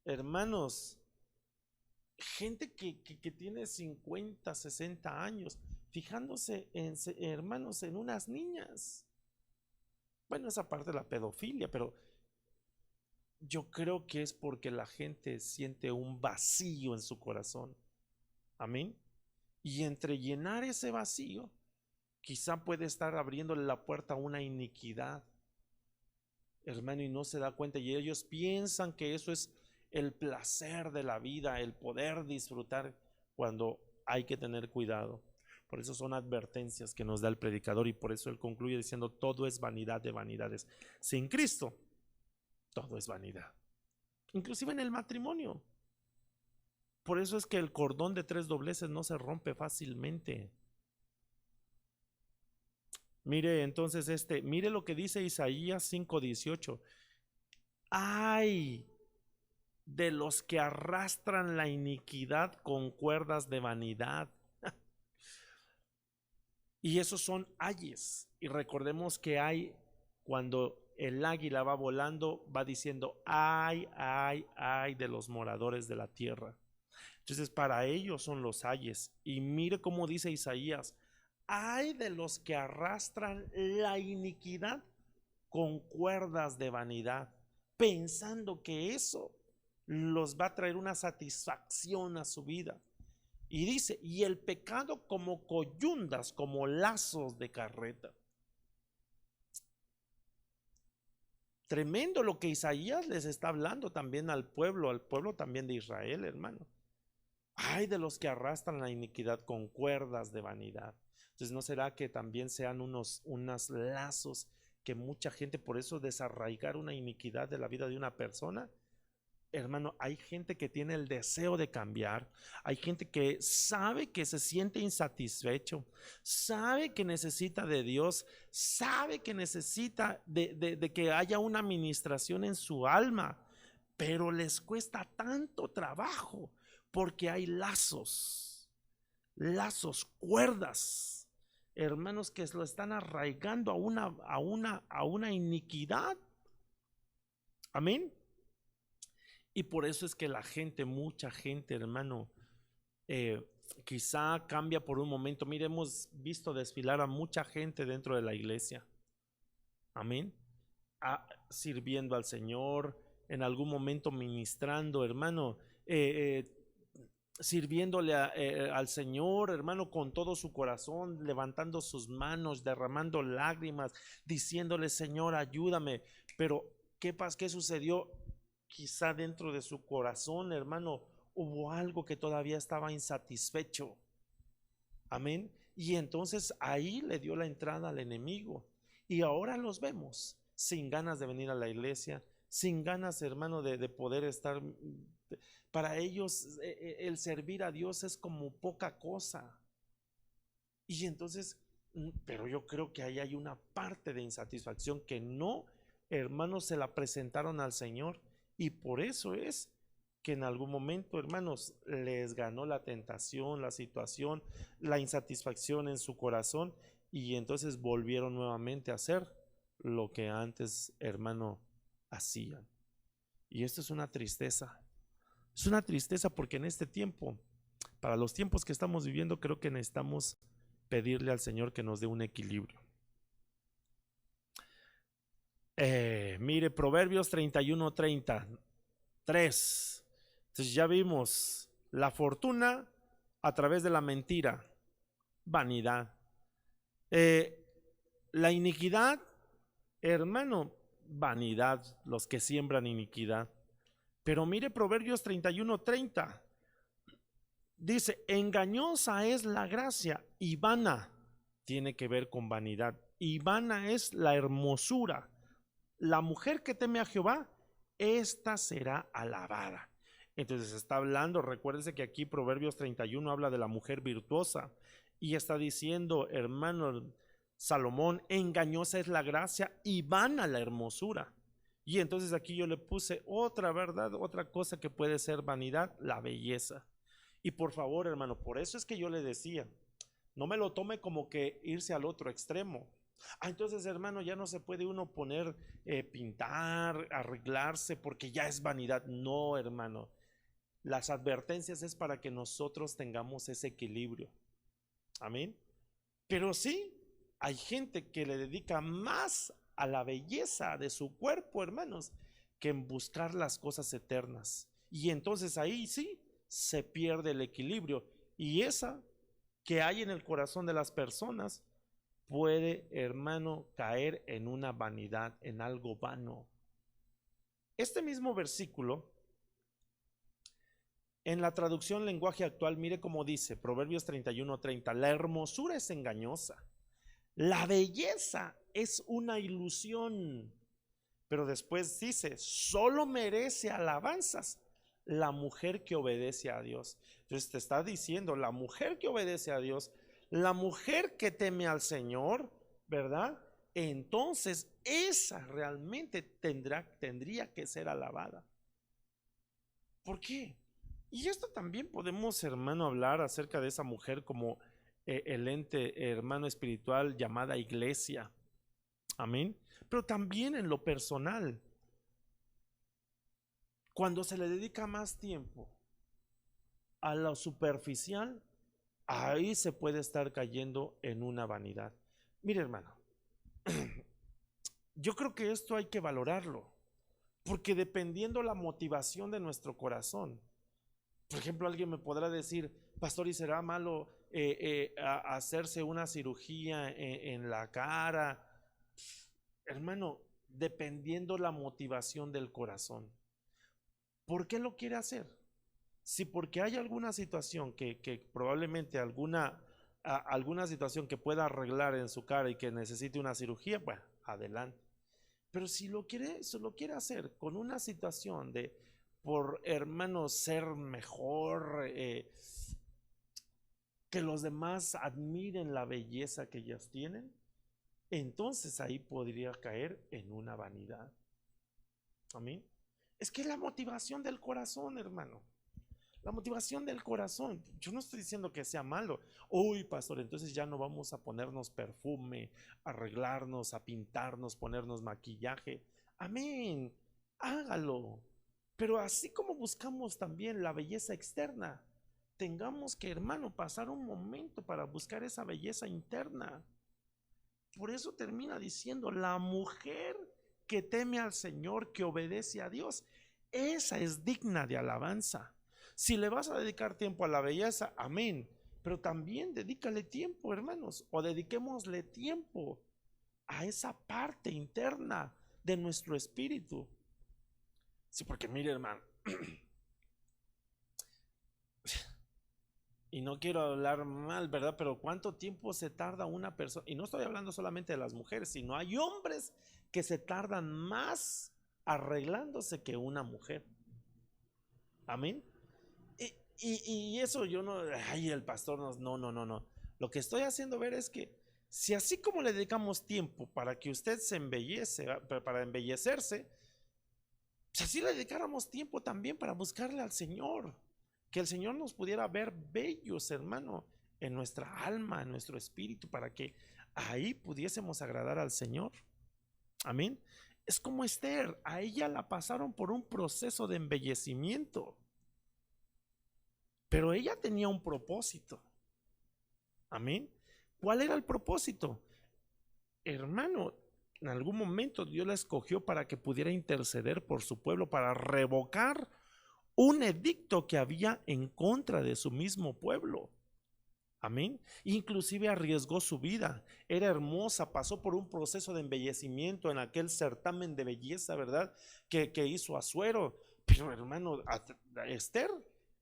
Hermanos, gente que tiene 50, 60 años, fijándose en, hermanos, en unas niñas. Bueno, esa parte de la pedofilia, pero yo creo que es porque la gente siente un vacío en su corazón. Amén. Y entre llenar ese vacío, quizá puede estar abriéndole la puerta a una iniquidad, hermano, y no se da cuenta, y ellos piensan que eso es el placer de la vida, el poder disfrutar, cuando hay que tener cuidado. Por eso son advertencias que nos da el predicador, y por eso él concluye diciendo: todo es vanidad de vanidades. Sin Cristo, todo es vanidad, inclusive en el matrimonio. Por eso es que el cordón de 3 dobleces no se rompe fácilmente. Mire entonces mire lo que dice Isaías 5:18. Ay de los que arrastran la iniquidad con cuerdas de vanidad. Y esos son ayes. Y recordemos que hay, cuando el águila va volando, va diciendo: ay, ay, ay de los moradores de la tierra. Entonces para ellos son los ayes. Y mire cómo dice Isaías: ay de los que arrastran la iniquidad con cuerdas de vanidad, pensando que eso los va a traer una satisfacción a su vida. Y dice: y el pecado como coyundas, como lazos de carreta. Tremendo lo que Isaías les está hablando también al pueblo también de Israel, hermano. Ay de los que arrastran la iniquidad con cuerdas de vanidad. Entonces, ¿no será que también sean unos lazos que mucha gente, por eso desarraigar una iniquidad de la vida de una persona, hermano, hay gente que tiene el deseo de cambiar, hay gente que sabe que se siente insatisfecho, sabe que necesita de Dios, sabe que necesita de que haya una administración en su alma, pero les cuesta tanto trabajo porque hay lazos, cuerdas, hermanos, que lo están arraigando a una iniquidad. Amén. Y por eso es que la gente, mucha gente, hermano, eh, quizá cambia por un momento. Mire, hemos visto desfilar a mucha gente dentro de la iglesia. Amén. Sirviendo al Señor, en algún momento ministrando, hermano, sirviéndole al Señor, hermano, con todo su corazón, levantando sus manos, derramando lágrimas, diciéndole: Señor, ayúdame. Pero ¿qué sucedió? Quizá dentro de su corazón, hermano, hubo algo que todavía estaba insatisfecho. Amén. Y entonces ahí le dio la entrada al enemigo. Y ahora los vemos sin ganas de venir a la iglesia, sin ganas, hermano, de poder estar. Para ellos el servir a Dios es como poca cosa. Y entonces, pero yo creo que ahí hay una parte de insatisfacción que no, hermanos, se la presentaron al Señor. Y por eso es que en algún momento, hermanos, les ganó la tentación, la situación, la insatisfacción en su corazón, y entonces volvieron nuevamente a hacer lo que antes, hermano, hacían. Y esto es una tristeza. Es una tristeza porque en este tiempo, para los tiempos que estamos viviendo, creo que necesitamos pedirle al Señor que nos dé un equilibrio. Mire, Proverbios 31:33. Entonces ya vimos la fortuna a través de la mentira, vanidad. La iniquidad, hermano, vanidad, los que siembran iniquidad. Pero mire Proverbios 31:30. Dice: engañosa es la gracia y vana, tiene que ver con vanidad, y vana es la hermosura. La mujer que teme a Jehová, esta será alabada. Entonces está hablando, recuérdese que aquí Proverbios 31 habla de la mujer virtuosa, y está diciendo, hermano Salomón, engañosa es la gracia y vana la hermosura. Y entonces aquí yo le puse otra verdad, otra cosa que puede ser vanidad, la belleza. Y por favor, hermano, por eso es que yo le decía, no me lo tome como que irse al otro extremo. Entonces, hermano, ya no se puede uno poner, pintar, arreglarse, porque ya es vanidad. No, hermano, las advertencias es para que nosotros tengamos ese equilibrio. Amén. Pero sí, hay gente que le dedica más a la belleza de su cuerpo, hermanos, que en buscar las cosas eternas. Y entonces ahí sí se pierde el equilibrio. Y esa que hay en el corazón de las personas puede, hermano, caer en una vanidad, en algo vano. Este mismo versículo, en la traducción lenguaje actual, mire cómo dice, Proverbios 31:30, la hermosura es engañosa, la belleza es una ilusión. Pero después dice, solo merece alabanzas la mujer que obedece a Dios. Entonces te está diciendo, la mujer que obedece a Dios, la mujer que teme al Señor, ¿verdad? Entonces esa realmente tendría que ser alabada. ¿Por qué? Y esto también podemos, hermano, hablar acerca de esa mujer como el ente, hermano espiritual llamada iglesia. Amén. Pero también en lo personal, cuando se le dedica más tiempo a lo superficial, ahí se puede estar cayendo en una vanidad. Mire, hermano, yo creo que esto hay que valorarlo, porque dependiendo la motivación de nuestro corazón, por ejemplo, alguien me podrá decir, pastor, ¿y será malo hacerse una cirugía en la cara? Hermano, dependiendo la motivación del corazón. ¿Por qué lo quiere hacer? Si porque hay alguna situación que probablemente alguna situación que pueda arreglar en su cara y que necesite una cirugía, bueno, adelante. Pero si lo quiere hacer con una situación por hermanos ser mejor, que los demás admiren la belleza que ellas tienen, entonces ahí podría caer en una vanidad. Amén. Es que es la motivación del corazón, hermano. La motivación del corazón. Yo no estoy diciendo que sea malo. Uy, pastor, entonces ya no vamos a ponernos perfume, arreglarnos, a pintarnos, ponernos maquillaje. Amén. Hágalo. Pero así como buscamos también la belleza externa, tengamos que, hermano, pasar un momento para buscar esa belleza interna. Por eso termina diciendo, la mujer que teme al Señor, que obedece a Dios, esa es digna de alabanza. Si le vas a dedicar tiempo a la belleza, amén, pero también dedícale tiempo, hermanos, o dediquémosle tiempo a esa parte interna de nuestro espíritu. Sí, porque mire, hermano, y no quiero hablar mal, ¿verdad? Pero ¿cuánto tiempo se tarda una persona? Y no estoy hablando solamente de las mujeres, sino hay hombres que se tardan más arreglándose que una mujer. Amén. Y eso yo no, ay, el pastor no. Lo que estoy haciendo ver es que si así como le dedicamos tiempo para que usted se embellece, para embellecerse, pues así le dedicáramos tiempo también para buscarle al Señor. Que el Señor nos pudiera ver bellos, hermano, en nuestra alma, en nuestro espíritu, para que ahí pudiésemos agradar al Señor. Amén. Es como Esther, a ella la pasaron por un proceso de embellecimiento, pero ella tenía un propósito. Amén. ¿Cuál era el propósito? Hermano, en algún momento Dios la escogió para que pudiera interceder por su pueblo, para revocar un edicto que había en contra de su mismo pueblo. Amén. Inclusive arriesgó su vida. Era hermosa, pasó por un proceso de embellecimiento en aquel certamen de belleza, ¿verdad? Que hizo Asuero. Pero hermano, Esther,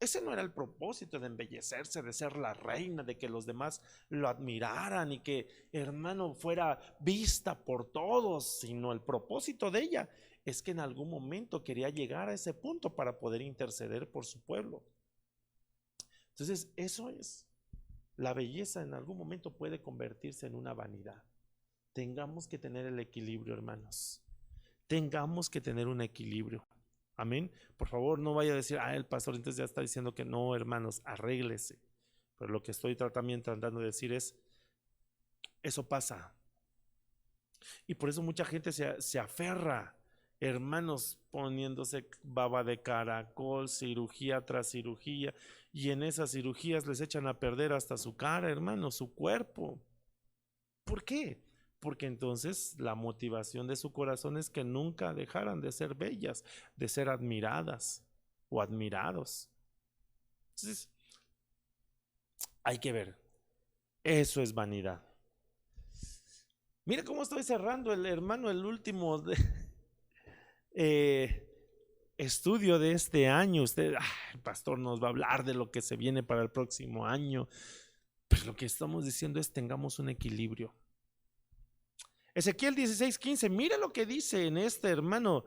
ese no era el propósito de embellecerse, de ser la reina, de que los demás lo admiraran y que, hermano, fuera vista por todos, sino el propósito de ella es que en algún momento quería llegar a ese punto para poder interceder por su pueblo. Entonces, eso es. La belleza en algún momento puede convertirse en una vanidad. Tengamos que tener el equilibrio, hermanos. Tengamos que tener un equilibrio. Amén. Por favor, no vaya a decir, el pastor entonces ya está diciendo que no, hermanos, arréglese. Pero lo que estoy también tratando de decir es, eso pasa. Y por eso mucha gente se aferra, hermanos, poniéndose baba de caracol, cirugía tras cirugía, y en esas cirugías les echan a perder hasta su cara, hermanos, su cuerpo. ¿Por qué? Porque entonces la motivación de su corazón es que nunca dejaran de ser bellas, de ser admiradas o admirados. Entonces, hay que ver, eso es vanidad. Mira cómo estoy cerrando, el hermano, el último estudio de este año. Usted, el pastor nos va a hablar de lo que se viene para el próximo año, pero lo que estamos diciendo es tengamos un equilibrio. Ezequiel 16:15, mire lo que dice en este, hermano,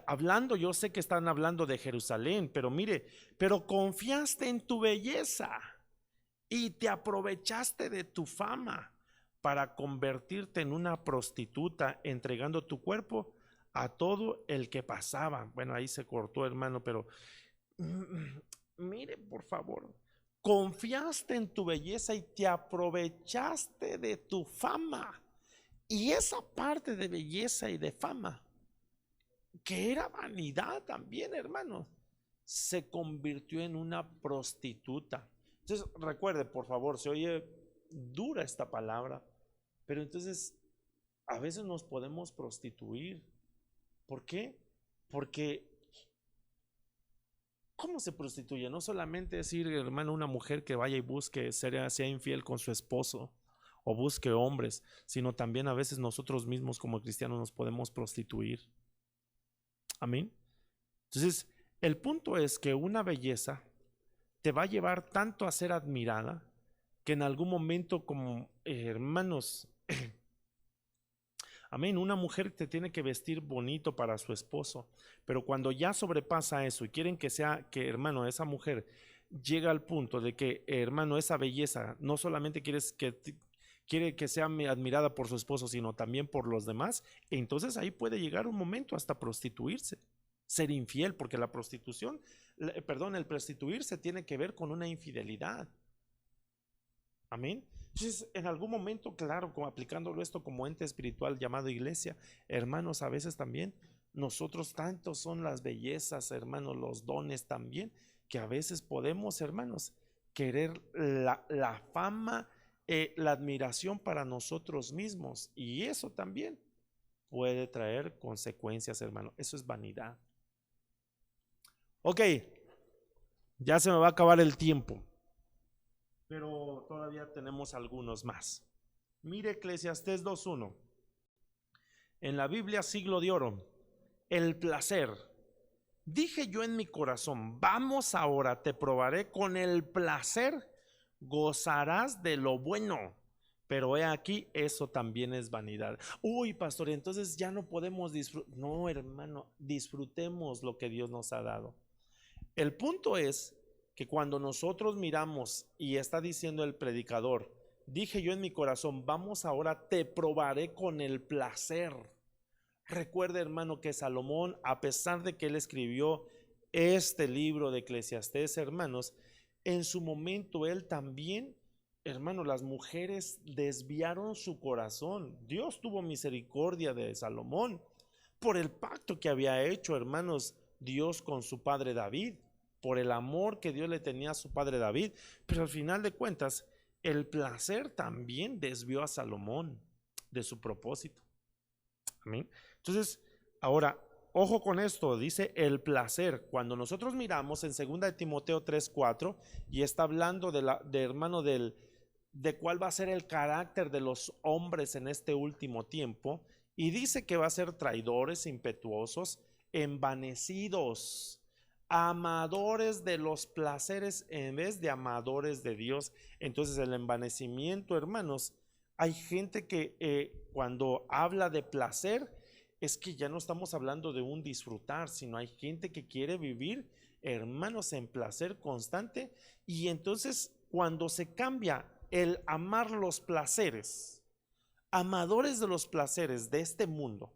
hablando, yo sé que están hablando de Jerusalén, pero mire, pero confiaste en tu belleza y te aprovechaste de tu fama para convertirte en una prostituta, entregando tu cuerpo a todo el que pasaba. Bueno, ahí se cortó, hermano, pero mire, por favor, confiaste en tu belleza y te aprovechaste de tu fama. Y esa parte de belleza y de fama, que era vanidad también, hermano, se convirtió en una prostituta. Entonces, recuerde, por favor, se oye dura esta palabra, pero entonces a veces nos podemos prostituir. ¿Por qué? Porque ¿cómo se prostituye? No solamente decir, hermano, una mujer que vaya y busque, sea infiel con su esposo o busque hombres, sino también a veces nosotros mismos como cristianos nos podemos prostituir. Amén. Entonces, el punto es que una belleza te va a llevar tanto a ser admirada que en algún momento, como hermanos, Amén. Una mujer te tiene que vestir bonito para su esposo, pero cuando ya sobrepasa eso y quieren que sea, que hermano, esa mujer llega al punto de que, hermano, esa belleza no solamente quiere que sea admirada por su esposo, sino también por los demás, entonces ahí puede llegar un momento hasta prostituirse, ser infiel, porque la prostitución, perdón, el prostituirse tiene que ver con una infidelidad. Amén. Entonces, en algún momento, claro, como aplicándolo esto como ente espiritual llamado iglesia, hermanos, a veces también nosotros tantos son las bellezas, hermanos, los dones también, que a veces podemos, hermanos, querer la fama, la admiración para nosotros mismos, y eso también puede traer consecuencias, hermano. Eso es vanidad. Ok, ya se me va a acabar el tiempo, pero todavía tenemos algunos más. Mire Eclesiastés 2:1. En la Biblia Siglo de Oro, el placer. Dije yo en mi corazón, vamos ahora, te probaré con el placer, gozarás de lo bueno. Pero he aquí, eso también es vanidad. Uy, pastor, entonces ya no podemos disfrutar. No, hermano, disfrutemos lo que Dios nos ha dado. El punto es que cuando nosotros miramos y está diciendo el predicador, dije yo en mi corazón, vamos ahora, te probaré con el placer. Recuerda, hermano, que Salomón, a pesar de que él escribió este libro de Eclesiastés, hermanos, en su momento él también, hermano, las mujeres desviaron su corazón. Dios tuvo misericordia de Salomón por el pacto que había hecho, hermanos, Dios con su padre David, por el amor que Dios le tenía a su padre David. Pero al final de cuentas, el placer también desvió a Salomón de su propósito. Amén. Entonces, ahora, ojo con esto, dice el placer. Cuando nosotros miramos en 2 de Timoteo 3:4, y está hablando de hermano, de cuál va a ser el carácter de los hombres en este último tiempo, y dice que va a ser traidores, impetuosos, envanecidos, amadores de los placeres en vez de amadores de Dios. Entonces el envanecimiento, hermanos, hay gente que cuando habla de placer, es que ya no estamos hablando de un disfrutar, sino hay gente que quiere vivir, hermanos, en placer constante. Y entonces cuando se cambia el amar los placeres, amadores de los placeres de este mundo,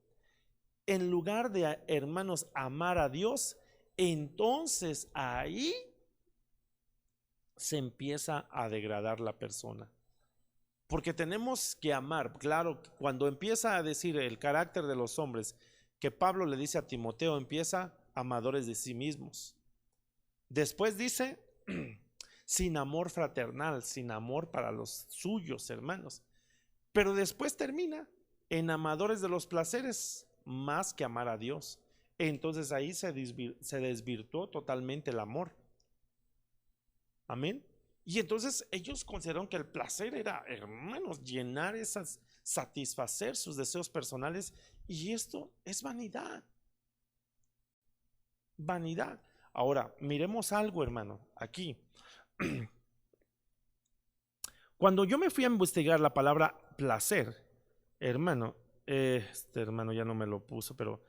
en lugar de, hermanos, amar a Dios, entonces ahí se empieza a degradar la persona. Porque tenemos que amar. Claro, cuando empieza a decir el carácter de los hombres, que Pablo le dice a Timoteo, empieza amadores de sí mismos. Después dice, sin amor fraternal, sin amor para los suyos, hermanos. Pero después termina en amadores de los placeres, más que amar a Dios. Entonces ahí se desvirtuó totalmente el amor. Amén. Y entonces ellos consideraron que el placer era, hermanos, llenar esas, satisfacer sus deseos personales, y esto es vanidad. Vanidad. Ahora, miremos algo, hermano, aquí. Cuando yo me fui a investigar la palabra placer, hermano, este hermano ya no me lo puso, pero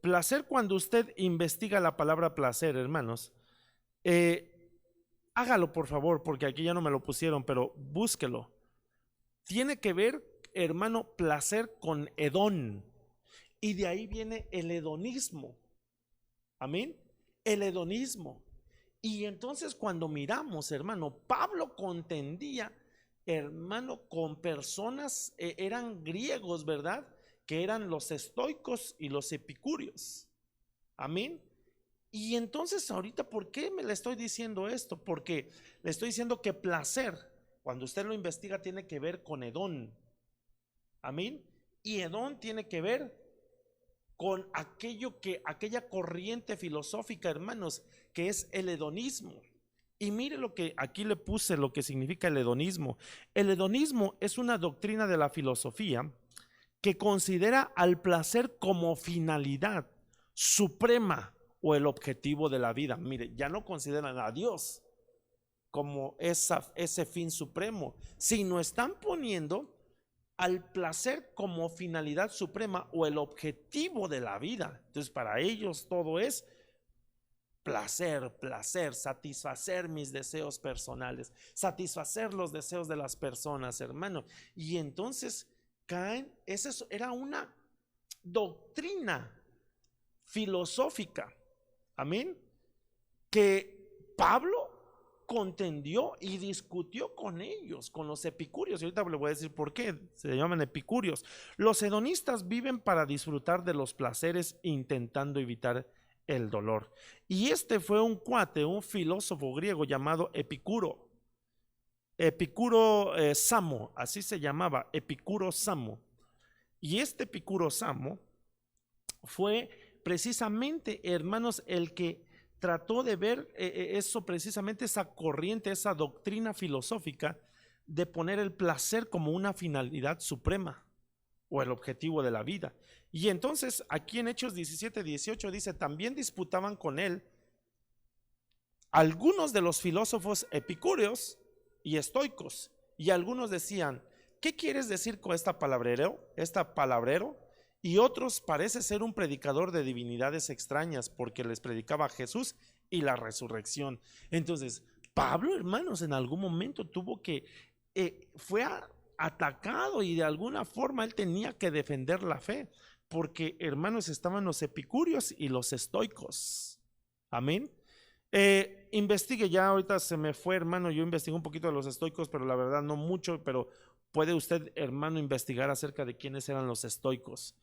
placer, cuando usted investiga la palabra placer, hermanos, hágalo por favor, porque aquí ya no me lo pusieron, pero búsquelo. Tiene que ver, hermano, placer con hedón, y de ahí viene el hedonismo. Amén. El hedonismo. Y entonces cuando miramos, hermano, Pablo contendía, hermano, con personas, eran griegos, ¿verdad? Que eran los estoicos y los epicúreos. Amén. Y entonces ahorita, ¿por qué me le estoy diciendo esto? Porque le estoy diciendo que placer, cuando usted lo investiga, tiene que ver con hedón. Amén. Y hedón tiene que ver con aquella corriente filosófica, hermanos, que es el hedonismo. Y mire lo que aquí le puse, lo que significa el hedonismo. El hedonismo es una doctrina de la filosofía que considera al placer como finalidad suprema o el objetivo de la vida. Mire, ya no consideran a Dios como ese fin supremo, sino están poniendo al placer como finalidad suprema o el objetivo de la vida. Entonces para ellos todo es placer, placer, satisfacer mis deseos personales, satisfacer los deseos de las personas, hermano. Y entonces caen, esa era una doctrina filosófica, amén, que Pablo contendió y discutió con ellos, con los epicúreos. Y ahorita le voy a decir por qué se llaman epicúreos. Los hedonistas viven para disfrutar de los placeres intentando evitar el dolor. Y este fue un cuate, un filósofo griego llamado Epicuro. Epicuro Samo, así se llamaba, Epicuro Samo. Y este Epicuro Samo fue precisamente, hermanos, el que trató de ver eso, precisamente esa corriente, esa doctrina filosófica de poner el placer como una finalidad suprema o el objetivo de la vida. Y entonces aquí en Hechos 17-18 dice, también disputaban con él algunos de los filósofos epicúreos y estoicos, y algunos decían, ¿qué quieres decir con esta palabrero? Y otros parece ser un predicador de divinidades extrañas, porque les predicaba a Jesús y la resurrección. Entonces Pablo, hermanos, en algún momento tuvo que fue atacado, y de alguna forma él tenía que defender la fe, porque, hermanos, estaban los epicúreos y los estoicos. Amén. Investigue, ya ahorita se me fue, hermano, yo investigué un poquito de los estoicos, pero la verdad no mucho, pero puede usted, hermano, investigar acerca de quiénes eran los estoicos.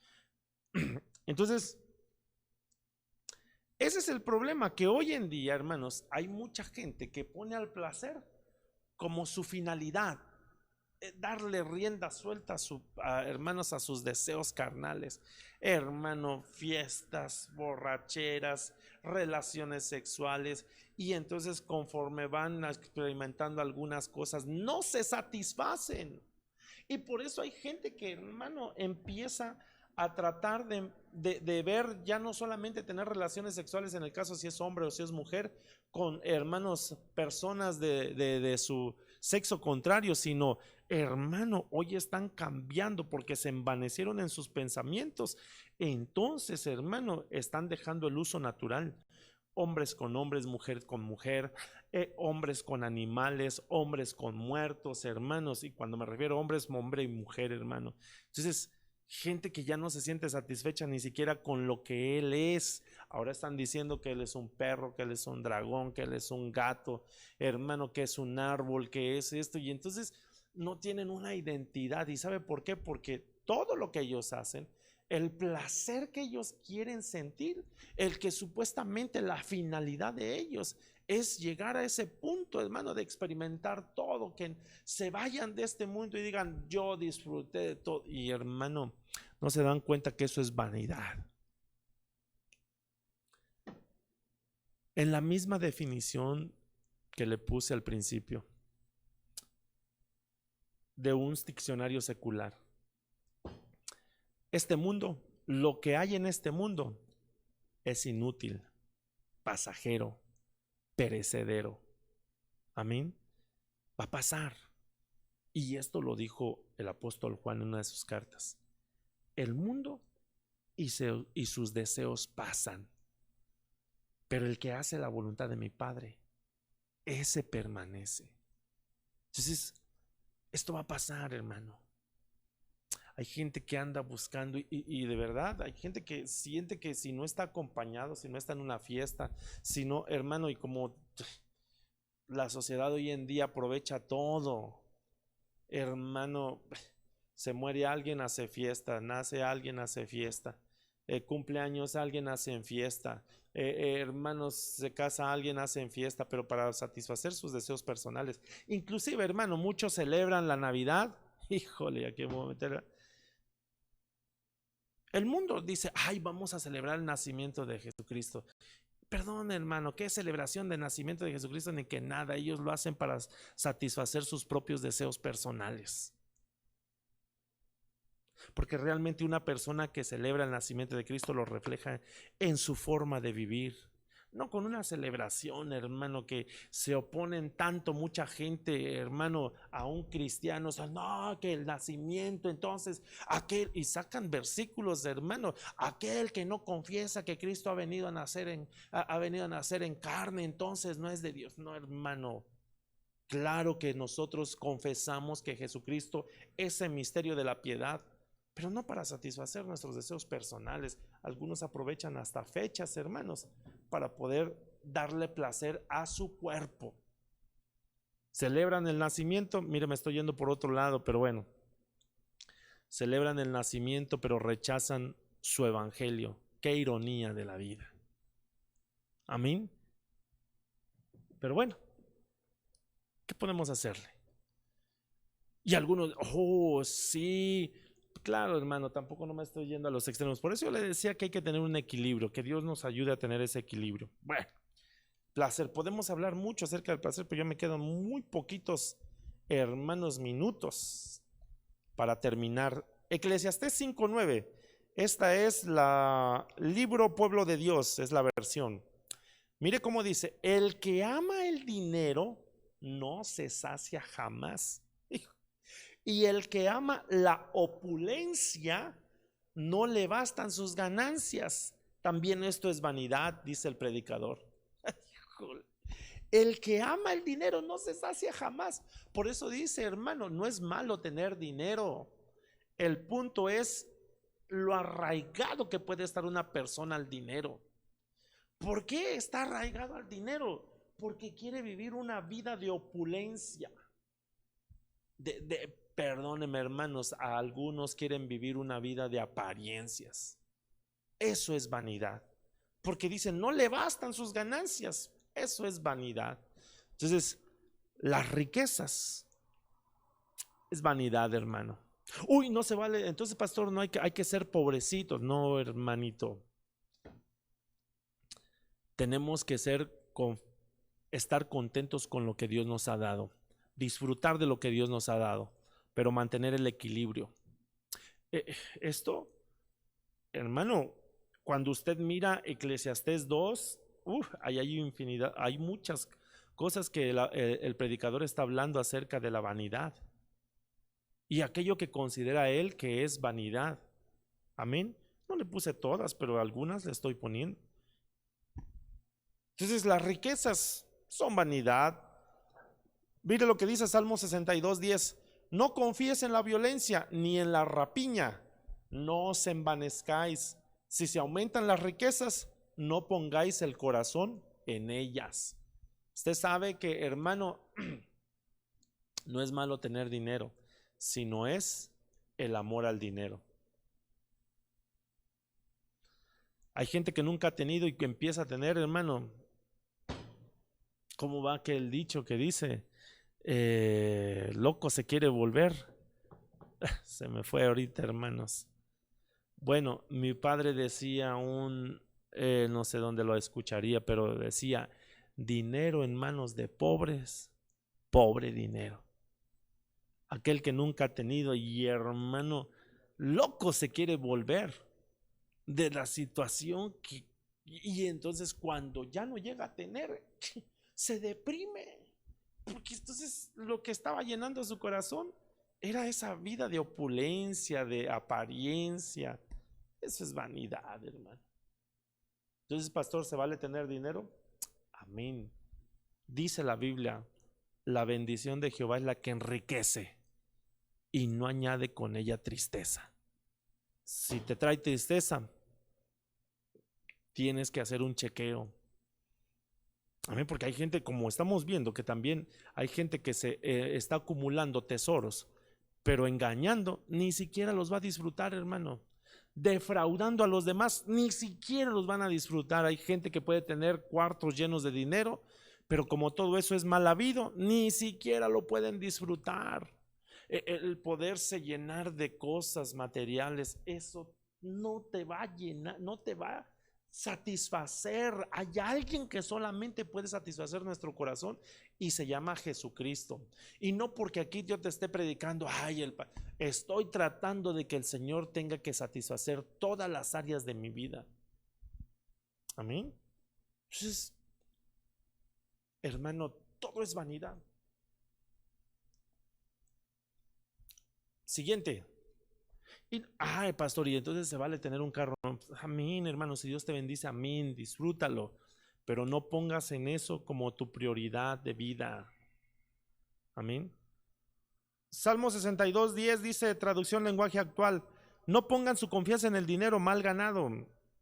Entonces, ese es el problema, que hoy en día, hermanos, hay mucha gente que pone al placer como su finalidad, darle rienda suelta hermanos, a sus deseos carnales, hermano, fiestas, borracheras, relaciones sexuales, y entonces conforme van experimentando algunas cosas, no se satisfacen. Y por eso hay gente que, hermano, empieza a tratar de ver, ya no solamente tener relaciones sexuales, en el caso si es hombre o si es mujer, con, hermanos, personas de su sexo contrario, sino, hermano, hoy están cambiando porque se envanecieron en sus pensamientos. Entonces, hermano, están dejando el uso natural. Hombres con hombres, mujer con mujer, hombres con animales, hombres con muertos, hermanos. Y cuando me refiero a hombres, hombre y mujer, hermano. Entonces, gente que ya no se siente satisfecha ni siquiera con lo que él es. Ahora están diciendo que él es un perro, que él es un dragón, que él es un gato, hermano, que es un árbol, que es esto. Y entonces no tienen una identidad. ¿Y sabe por qué? Porque todo lo que ellos hacen, el placer que ellos quieren sentir, el que supuestamente la finalidad de ellos es llegar a ese punto, hermano, de experimentar todo, que se vayan de este mundo y digan, yo disfruté de todo. Y, hermano, no se dan cuenta que eso es vanidad. En la misma definición que le puse al principio de un diccionario secular, este mundo, lo que hay en este mundo es inútil, pasajero, perecedero. Amén. Va a pasar. Y esto lo dijo el apóstol Juan en una de sus cartas. El mundo y sus deseos pasan, pero el que hace la voluntad de mi Padre, ese permanece. Entonces, esto va a pasar, hermano. Hay gente que anda buscando y de verdad hay gente que siente que si no está acompañado, si no está en una fiesta, si no, hermano, y como la sociedad hoy en día aprovecha todo, hermano, se muere alguien, hace fiesta, nace alguien, hace fiesta, cumpleaños, alguien hace en fiesta, hermanos, se casa alguien, hace en fiesta, pero para satisfacer sus deseos personales. Inclusive, hermano, muchos celebran la Navidad. Híjole, aquí me voy a meter. El mundo dice, ay, vamos a celebrar el nacimiento de Jesucristo. Perdón, hermano, ¿qué celebración de nacimiento de Jesucristo? Ni que nada, ellos lo hacen para satisfacer sus propios deseos personales. Porque realmente una persona que celebra el nacimiento de Cristo lo refleja en su forma de vivir. no con una celebración, hermano, que se oponen tanto mucha gente, hermano, a un cristiano. O sea, no, que el nacimiento, entonces, aquel, y sacan versículos, hermano, aquel que no confiesa que Cristo ha venido a nacer ha venido a nacer en carne, entonces no es de Dios. No, hermano. Claro que nosotros confesamos que Jesucristo es el misterio de la piedad, pero no para satisfacer nuestros deseos personales. Algunos aprovechan hasta fechas, hermanos, para poder darle placer a su cuerpo. Celebran el nacimiento, mire, me estoy yendo por otro lado, pero bueno, celebran el nacimiento, pero rechazan su evangelio. Qué ironía de la vida. Amén. Pero bueno, ¿qué podemos hacerle? Y algunos, oh, sí, claro, hermano, tampoco no me estoy yendo a los extremos. Por eso yo le decía que hay que tener un equilibrio, que Dios nos ayude a tener ese equilibrio. Bueno, placer, podemos hablar mucho acerca del placer, pero ya me quedan muy poquitos, hermanos, minutos para terminar. Eclesiastés 5:9, esta es la libro Pueblo de Dios, es la versión. Mire cómo dice: el que ama el dinero no se sacia jamás, y el que ama la opulencia no le bastan sus ganancias. También esto es vanidad, dice el predicador. El que ama el dinero no se sacia jamás. Por eso dice, hermano, no es malo tener dinero. El punto es lo arraigado que puede estar una persona al dinero. ¿Por qué está arraigado al dinero? Porque quiere vivir una vida de opulencia. Perdónenme, hermanos, a algunos quieren vivir una vida de apariencias. Eso es vanidad. Porque dicen, no le bastan sus ganancias. Eso es vanidad. Entonces, las riquezas es vanidad, hermano. Uy, no se vale. Entonces, pastor, no hay que ser pobrecitos. No, hermanito. Tenemos que estar contentos con lo que Dios nos ha dado, disfrutar de lo que Dios nos ha dado, pero mantener el equilibrio. Esto, hermano, cuando usted mira Eclesiastés 2, ahí hay infinidad, hay muchas cosas que el predicador está hablando acerca de la vanidad y aquello que considera él que es vanidad. Amén. No le puse todas, pero algunas le estoy poniendo. Entonces, las riquezas son vanidad. Mire lo que dice Salmo 62:10: no confíes en la violencia ni en la rapiña, no os envanezcáis. Si se aumentan las riquezas, no pongáis el corazón en ellas. Usted sabe que, hermano, no es malo tener dinero, sino es el amor al dinero. Hay gente que nunca ha tenido y que empieza a tener, hermano. ¿Cómo va aquel dicho que dice? Loco se quiere volver. Se me fue ahorita, hermanos. Bueno, mi padre decía no sé dónde lo escucharía, pero decía: dinero en manos de pobres, pobre dinero. Aquel que nunca ha tenido y, hermano, loco se quiere volver de la situación y entonces cuando ya no llega a tener, se deprime, porque entonces lo que estaba llenando su corazón era esa vida de opulencia, de apariencia. Eso es vanidad, hermano. Entonces, pastor, ¿se vale tener dinero? Amén. Dice la Biblia: la bendición de Jehová es la que enriquece y no añade con ella tristeza. Si te trae tristeza, tienes que hacer un chequeo. Amén, porque hay gente, como estamos viendo, que también hay gente que se está acumulando tesoros, pero engañando, ni siquiera los va a disfrutar, hermano. Defraudando a los demás, ni siquiera los van a disfrutar. Hay gente que puede tener cuartos llenos de dinero, pero como todo eso es mal habido, ni siquiera lo pueden disfrutar. El poderse llenar de cosas materiales, eso no te va a llenar, no te va a satisfacer. Hay alguien que solamente puede satisfacer nuestro corazón y se llama Jesucristo. Y no porque aquí yo te esté predicando, estoy tratando de que el Señor tenga que satisfacer todas las áreas de mi vida. Amén. Entonces, hermano, todo es vanidad. Siguiente. Ay, pastor, y entonces se vale tener un carro. Amén, hermano, si Dios te bendice, amén, disfrútalo. Pero no pongas en eso como tu prioridad de vida. Amén. Salmo 62:10 dice, traducción lenguaje actual: no pongan su confianza en el dinero mal ganado.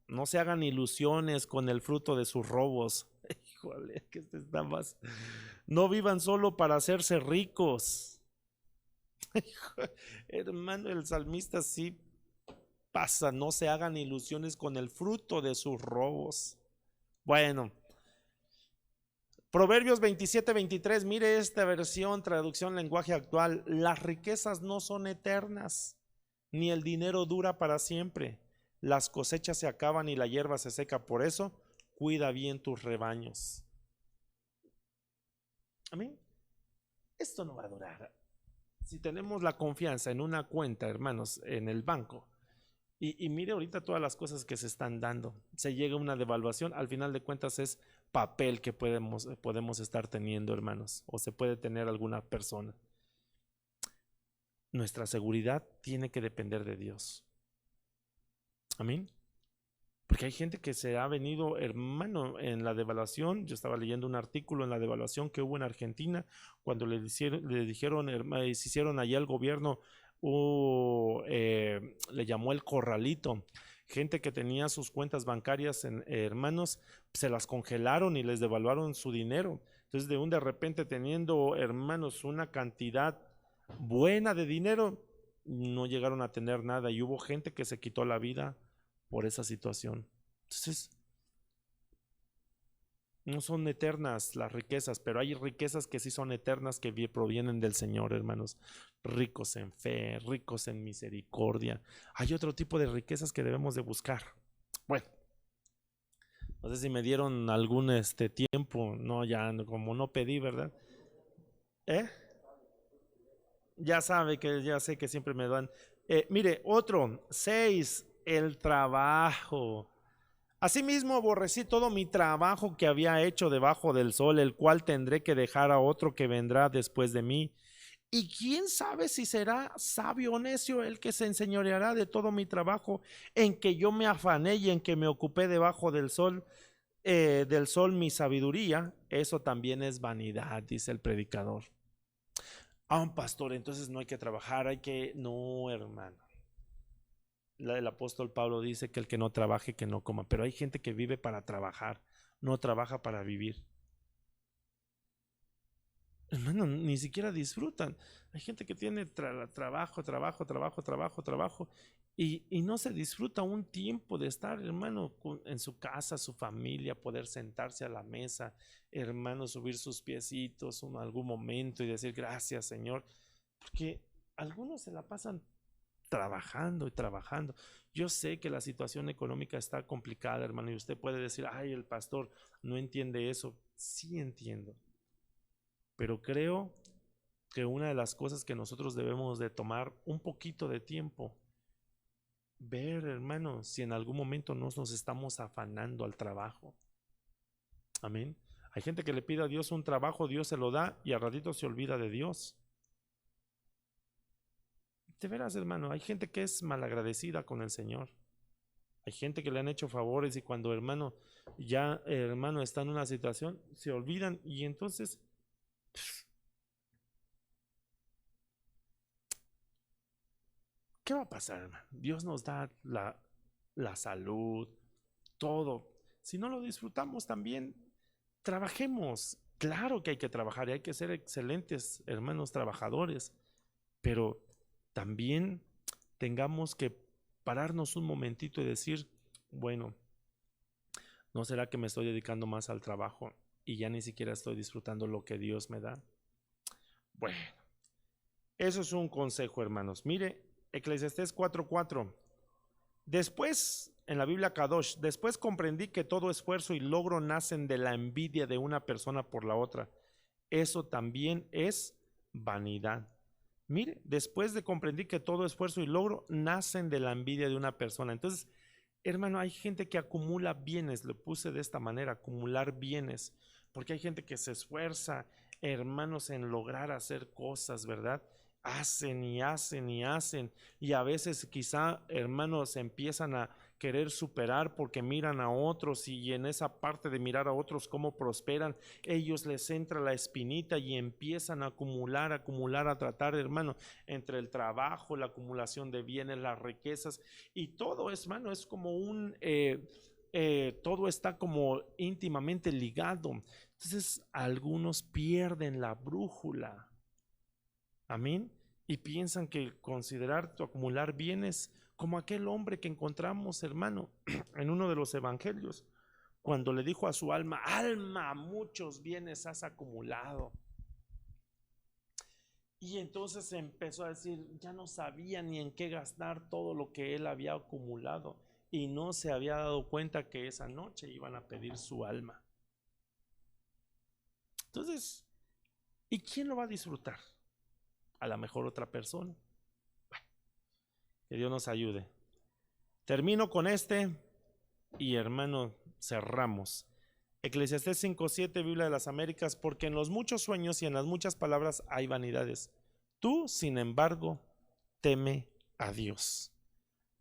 No se hagan ilusiones con el fruto de sus robos. Híjole, que este está más. No vivan solo para hacerse ricos. Hermano, el salmista sí pasa, no se hagan ilusiones con el fruto de sus robos. Bueno, Proverbios 27:23, mire esta versión, traducción lenguaje actual: las riquezas no son eternas, ni el dinero dura para siempre. Las cosechas se acaban y la hierba se seca, por eso cuida bien tus rebaños. Amén. Esto no va a durar. Si tenemos la confianza en una cuenta, hermanos, en el banco, y mire ahorita todas las cosas que se están dando, se llega a una devaluación, al final de cuentas es papel que podemos estar teniendo, hermanos, o se puede tener alguna persona. Nuestra seguridad tiene que depender de Dios. Amén. Porque hay gente que se ha venido, hermano, en la devaluación. Yo estaba leyendo un artículo en la devaluación que hubo en Argentina, cuando le dijeron, se hicieron allá el gobierno, le llamó el corralito. Gente que tenía sus cuentas bancarias, hermanos, se las congelaron y les devaluaron su dinero. Entonces, de repente, teniendo, hermanos, una cantidad buena de dinero, no llegaron a tener nada, y hubo gente que se quitó la vida por esa situación. Entonces, no son eternas las riquezas, pero hay riquezas que sí son eternas, que provienen del Señor, hermanos. Ricos en fe, ricos en misericordia. Hay otro tipo de riquezas que debemos de buscar. Bueno, no sé si me dieron algún tiempo. No, ya como no pedí, ¿verdad? ¿Eh? Ya sabe que ya sé que siempre me dan. Mire, otro, 6, el trabajo. Asimismo aborrecí todo mi trabajo que había hecho debajo del sol, el cual tendré que dejar a otro que vendrá después de mí. Y quién sabe si será sabio o necio el que se enseñoreará de todo mi trabajo, en que yo me afané y en que me ocupé debajo del sol mi sabiduría. Eso también es vanidad, dice el predicador. Un pastor, entonces no hay que trabajar, No, hermano. El apóstol Pablo dice que el que no trabaje, que no coma. Pero hay gente que vive para trabajar, no trabaja para vivir. Hermano, ni siquiera disfrutan. Hay gente que tiene trabajo, y no se disfruta un tiempo de estar, hermano, en su casa, su familia, poder sentarse a la mesa, hermano, subir sus piecitos en algún momento y decir gracias, Señor. Porque algunos se la pasan trabajando y trabajando. Yo sé que la situación económica está complicada, hermano, y usted puede decir, ay, el pastor no entiende eso. Sí entiendo, pero creo que una de las cosas que nosotros debemos de tomar un poquito de tiempo, ver, hermano, si en algún momento nos estamos afanando al trabajo. Amén. Hay gente que le pide a Dios un trabajo, Dios se lo da y al ratito se olvida de Dios. De veras, hermano, hay gente que es malagradecida con el Señor. Hay gente que le han hecho favores y cuando, hermano, ya hermano está en una situación, se olvidan y entonces ¿qué va a pasar, hermano? Dios nos da la salud, todo. Si no lo disfrutamos también, trabajemos. Claro que hay que trabajar y hay que ser excelentes hermanos trabajadores, pero también tengamos que pararnos un momentito y decir, bueno, ¿no será que me estoy dedicando más al trabajo y ya ni siquiera estoy disfrutando lo que Dios me da? Bueno, eso es un consejo, hermanos. Mire, Eclesiastés 4:4. Después, en la Biblia Kadosh, después comprendí que todo esfuerzo y logro nacen de la envidia de una persona por la otra. Eso también es vanidad. Mire, después de comprendí que todo esfuerzo y logro nacen de la envidia de una persona. Entonces, Hermano, hay gente que acumula bienes, le puse de esta manera, acumular bienes, porque hay gente que se esfuerza, hermanos, en lograr hacer cosas, ¿verdad? Hacen y hacen y hacen, y a veces quizá, hermanos, empiezan a querer superar porque miran a otros, y en esa parte de mirar a otros cómo prosperan, ellos les entra la espinita y empiezan a acumular, a tratar, hermano, entre el trabajo, la acumulación de bienes, las riquezas, y todo es, hermano, es como todo está como íntimamente ligado. Entonces algunos pierden la brújula, amén, y piensan que considerar tu acumular bienes como aquel hombre que encontramos, hermano, en uno de los evangelios, cuando le dijo a su alma: alma, muchos bienes has acumulado. Y entonces empezó a decir, ya no sabía ni en qué gastar todo lo que él había acumulado, y no se había dado cuenta que esa noche iban a pedir su alma. Entonces, ¿y quién lo va a disfrutar? A lo mejor otra persona. Bueno, que Dios nos ayude. Termino con este y, hermano, cerramos. Eclesiastés 5:7, Biblia de las Américas: porque en los muchos sueños y en las muchas palabras hay vanidades. Tú, sin embargo, teme a Dios.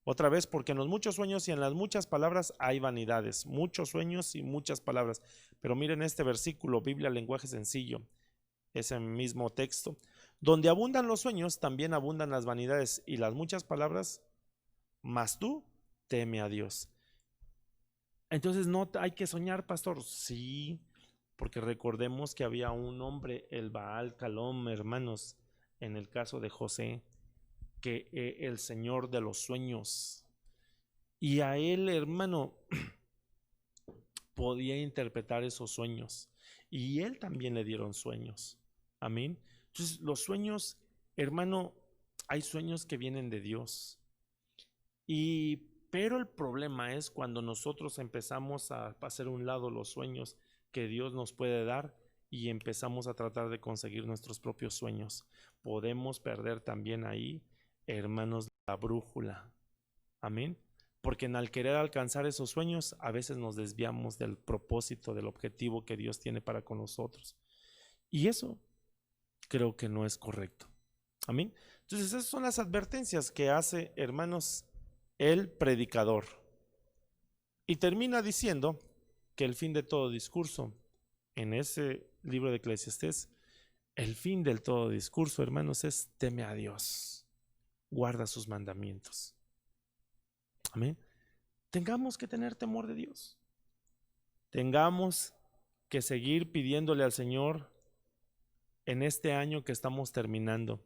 Otra vez, porque en los muchos sueños y en las muchas palabras hay vanidades. Muchos sueños y muchas palabras. Pero miren este versículo, Biblia, lenguaje sencillo, ese mismo texto: donde abundan los sueños, también abundan las vanidades y las muchas palabras, mas tú teme a Dios. Entonces, no hay que soñar, pastor. Sí, porque recordemos que había un hombre, el Baal Calom, hermanos, en el caso de José, que el señor de los sueños, y a él, hermano, podía interpretar esos sueños, y él también le dieron sueños. Amén. Entonces, los sueños, hermano, hay sueños que vienen de Dios. Pero el problema es cuando nosotros empezamos a hacer un lado los sueños que Dios nos puede dar y empezamos a tratar de conseguir nuestros propios sueños. Podemos perder también ahí, hermanos, la brújula. Amén. Porque al querer alcanzar esos sueños, a veces nos desviamos del propósito, del objetivo que Dios tiene para con nosotros. Y eso creo que no es correcto. Amén. Entonces, esas son las advertencias que hace, hermanos, el predicador. Y termina diciendo que el fin de todo discurso, en ese libro de Eclesiastés, el fin del todo discurso, hermanos, es: teme a Dios, guarda sus mandamientos. Amén. Tengamos que tener temor de Dios. Tengamos que seguir pidiéndole al Señor en este año que estamos terminando,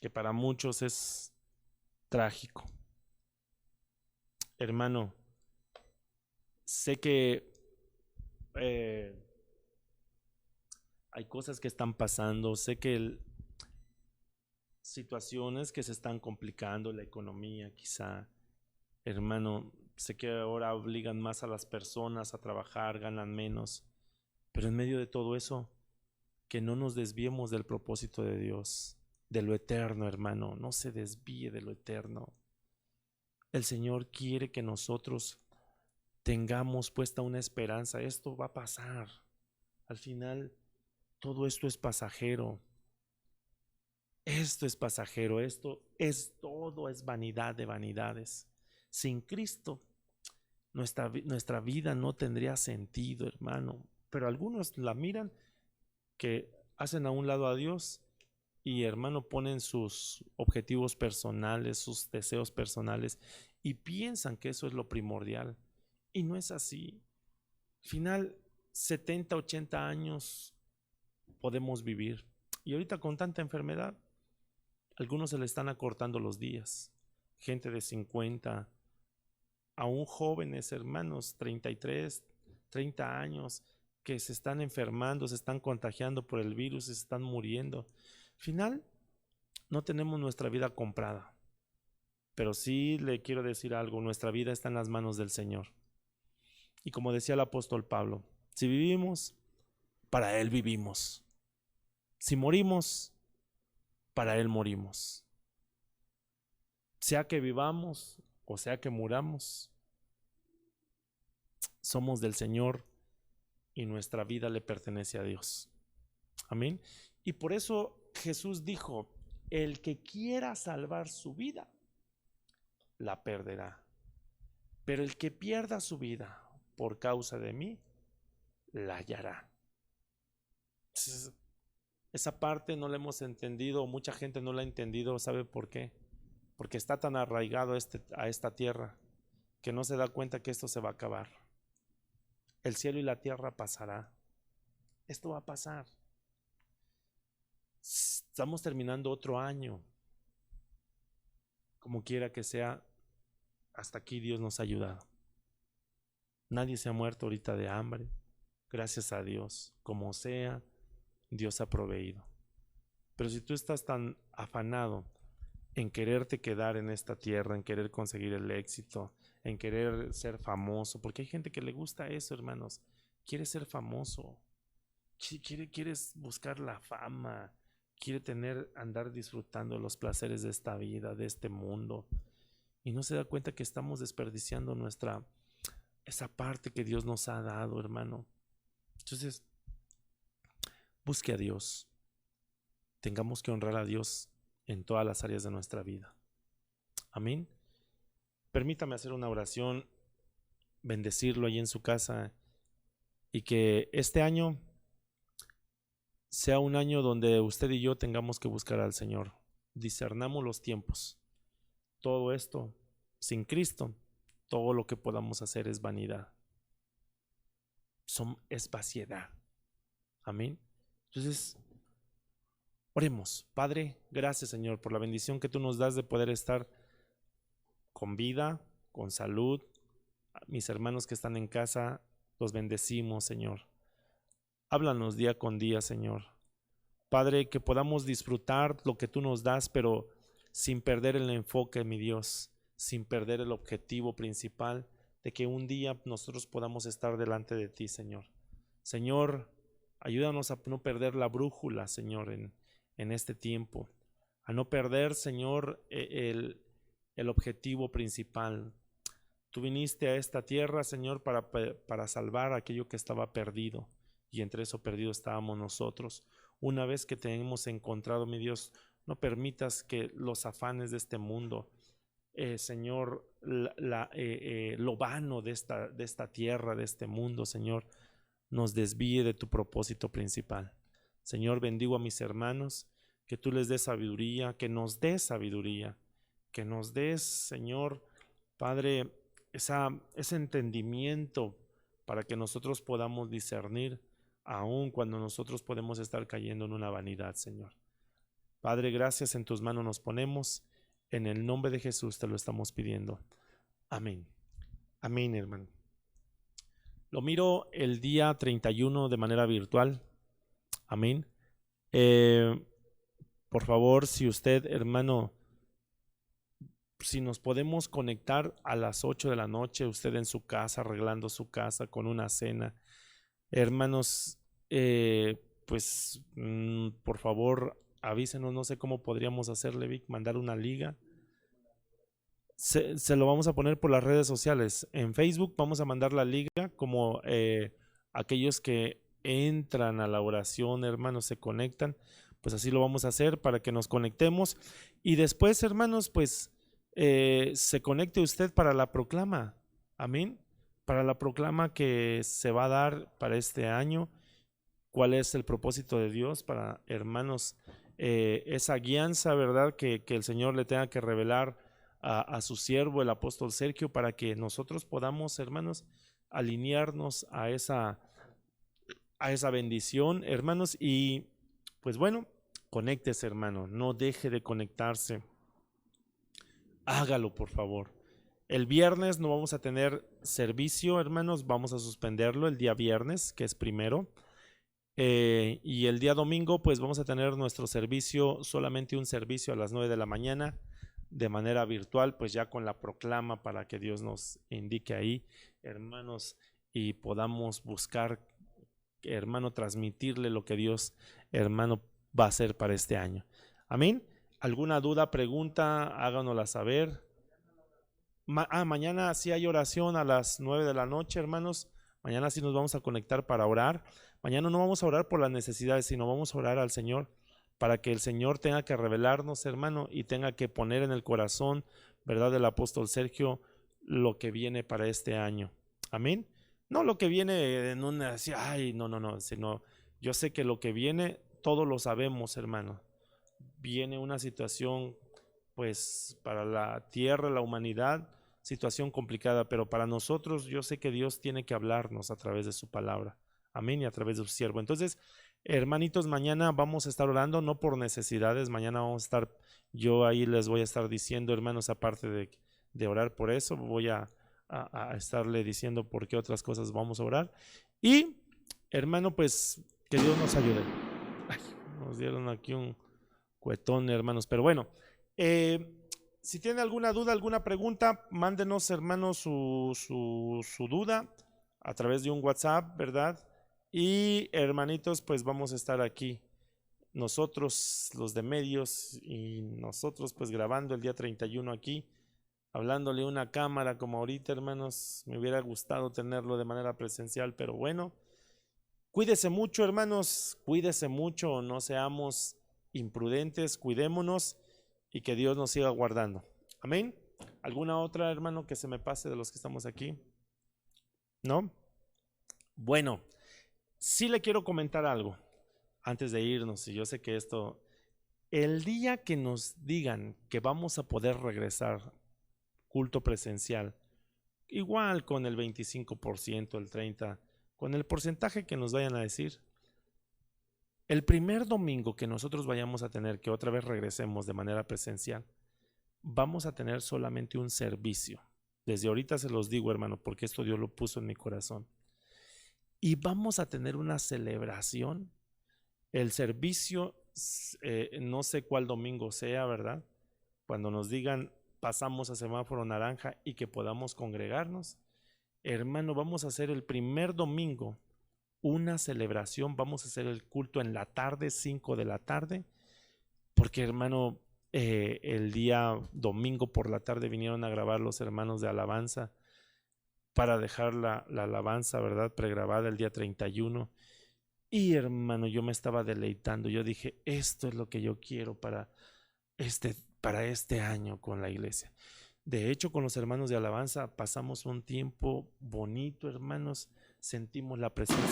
que para muchos es trágico. Hermano, sé que hay cosas que están pasando, sé que situaciones que se están complicando, la economía quizá, hermano, sé que ahora obligan más a las personas a trabajar, ganan menos, pero en medio de todo eso, que no nos desviemos del propósito de Dios, de lo eterno, hermano, no se desvíe de lo eterno. El Señor quiere que nosotros tengamos puesta una esperanza. Esto va a pasar. Al final, todo esto es pasajero. Esto es pasajero. Todo es vanidad de vanidades. Sin Cristo, nuestra vida no tendría sentido, hermano. Pero algunos la miran, que hacen a un lado a Dios y, hermano, ponen sus objetivos personales, sus deseos personales, y piensan que eso es lo primordial. Y no es así. Al final, 70, 80 años podemos vivir. Y ahorita con tanta enfermedad, a algunos se le están acortando los días. Gente de 50, aún jóvenes, hermanos, 33, 30 años, que se están enfermando, se están contagiando por el virus, se están muriendo. Al final, no tenemos nuestra vida comprada. Pero sí le quiero decir algo: nuestra vida está en las manos del Señor. Y como decía el apóstol Pablo, si vivimos, para Él vivimos. Si morimos, para Él morimos. Sea que vivamos o sea que muramos, somos del Señor y nuestra vida le pertenece a Dios. Amén. Y por eso Jesús dijo, el que quiera salvar su vida, la perderá. Pero el que pierda su vida por causa de mí, la hallará. Esa parte no la hemos entendido, mucha gente no la ha entendido. ¿Sabe por qué? Porque está tan arraigado a esta tierra que no se da cuenta que esto se va a acabar. El cielo y la tierra pasará. Esto va a pasar. Estamos terminando otro año. Como quiera que sea, hasta aquí Dios nos ha ayudado. Nadie se ha muerto ahorita de hambre. Gracias a Dios. Como sea, Dios ha proveído. Pero si tú estás tan afanado en quererte quedar en esta tierra, en querer conseguir el éxito, en querer ser famoso, porque hay gente que le gusta eso, hermanos. Quiere ser famoso. Quieres buscar la fama. Quiere andar disfrutando los placeres de esta vida, de este mundo. Y no se da cuenta que estamos desperdiciando esa parte que Dios nos ha dado, hermano. Entonces, busque a Dios. Tengamos que honrar a Dios en todas las áreas de nuestra vida. Amén. Permítame hacer una oración, bendecirlo ahí en su casa y que este año sea un año donde usted y yo tengamos que buscar al Señor. Discernamos los tiempos. Todo esto, sin Cristo, todo lo que podamos hacer es vanidad. Es vaciedad. Amén. Entonces, oremos. Padre, gracias, Señor, por la bendición que tú nos das de poder estar con vida, con salud. A mis hermanos que están en casa, los bendecimos, Señor. Háblanos día con día, Señor. Padre, que podamos disfrutar lo que tú nos das, pero sin perder el enfoque, mi Dios, sin perder el objetivo principal de que un día nosotros podamos estar delante de ti, Señor. Señor, ayúdanos a no perder la brújula, Señor, en este tiempo. A no perder, Señor, el objetivo principal. Tú viniste a esta tierra, Señor, para salvar aquello que estaba perdido. Y entre eso perdido estábamos nosotros. Una vez que te hemos encontrado, mi Dios, no permitas que los afanes de este mundo, Señor, lo vano de esta tierra, de este mundo, Señor, nos desvíe de tu propósito principal. Señor, bendigo a mis hermanos, que tú les des sabiduría, que nos des sabiduría, que nos des, Señor, Padre, ese entendimiento para que nosotros podamos discernir, aun cuando nosotros podemos estar cayendo en una vanidad, Señor. Padre, gracias, en tus manos nos ponemos. En el nombre de Jesús te lo estamos pidiendo. Amén. Amén, hermano. Lo miro el día 31 de manera virtual. Amén. Por favor, si usted, hermano, si nos podemos conectar a las 8 de la noche, usted en su casa, arreglando su casa con una cena. Hermanos, pues por favor avísenos, no sé cómo podríamos hacerle, Vic, mandar una liga. Se lo vamos a poner por las redes sociales. En Facebook vamos a mandar la liga, como aquellos que entran a la oración, hermanos, se conectan, pues así lo vamos a hacer para que nos conectemos. Y después, hermanos, pues se conecte usted para la proclama. Amén. Para la proclama que se va a dar para este año. ¿Cuál es el propósito de Dios para, hermanos, esa guianza, verdad, que el Señor le tenga que revelar a su siervo, el apóstol Sergio, para que nosotros podamos, hermanos, alinearnos a esa bendición, hermanos? Y pues bueno, conéctese, hermano, no deje de conectarse. Hágalo, por favor. El viernes no vamos a tener servicio, hermanos, vamos a suspenderlo el día viernes, que es primero. Y el día domingo pues vamos a tener nuestro servicio, solamente un servicio a las 9 de la mañana de manera virtual, pues ya con la proclama para que Dios nos indique ahí, hermanos, y podamos buscar, hermano, transmitirle lo que Dios, hermano, va a hacer para este año. Amén. ¿Alguna duda, pregunta? Háganosla saber. Mañana sí hay oración a las 9 de la noche, hermanos. Mañana sí nos vamos a conectar para orar. Mañana no vamos a orar por las necesidades, sino vamos a orar al Señor para que el Señor tenga que revelarnos, hermano, y tenga que poner en el corazón, ¿verdad?, del apóstol Sergio, lo que viene para este año. Amén. No lo que viene en una, así, ay, no, sino yo sé que lo que viene, todos lo sabemos, hermano. Viene una situación, pues, para la tierra, la humanidad, situación complicada, pero para nosotros yo sé que Dios tiene que hablarnos a través de su palabra. Amén, y a través de su siervo. Entonces, hermanitos, mañana vamos a estar orando, no por necesidades, mañana vamos a estar, yo ahí les voy a estar diciendo, hermanos, aparte de orar por eso, voy a estarle diciendo por qué otras cosas vamos a orar. Y, hermano, pues, que Dios nos ayude. Ay, nos dieron aquí un cuetón, hermanos, pero bueno, si tienen alguna duda, alguna pregunta, mándenos, hermanos, su duda a través de un WhatsApp, ¿verdad? Y hermanitos, pues vamos a estar aquí, nosotros, los de medios, y nosotros pues grabando el día 31 aquí, hablándole a una cámara como ahorita, hermanos. Me hubiera gustado tenerlo de manera presencial, pero bueno, cuídese mucho, hermanos, cuídese mucho, no seamos imprudentes, cuidémonos y que Dios nos siga guardando. Amén. ¿Alguna otra, hermano, que se me pase de los que estamos aquí? ¿No? Bueno, sí le quiero comentar algo antes de irnos, y yo sé que esto, el día que nos digan que vamos a poder regresar culto presencial, igual con el 25%, el 30%, con el porcentaje que nos vayan a decir, el primer domingo que nosotros vayamos a tener, que otra vez regresemos de manera presencial, vamos a tener solamente un servicio. Desde ahorita se los digo, hermano, porque esto Dios lo puso en mi corazón. Y vamos a tener una celebración. El servicio, no sé cuál domingo sea, ¿verdad? Cuando nos digan pasamos a semáforo naranja y que podamos congregarnos, hermano, vamos a hacer el primer domingo una celebración. Vamos a hacer el culto en la tarde, 5 de la tarde, porque, hermano, el día domingo por la tarde vinieron a grabar los hermanos de alabanza para dejar la alabanza, ¿verdad?, pregrabada el día 31. Y, hermano, yo me estaba deleitando. Yo dije, esto es lo que yo quiero para este año con la iglesia. De hecho, con los hermanos de alabanza pasamos un tiempo bonito, hermanos. Sentimos la presencia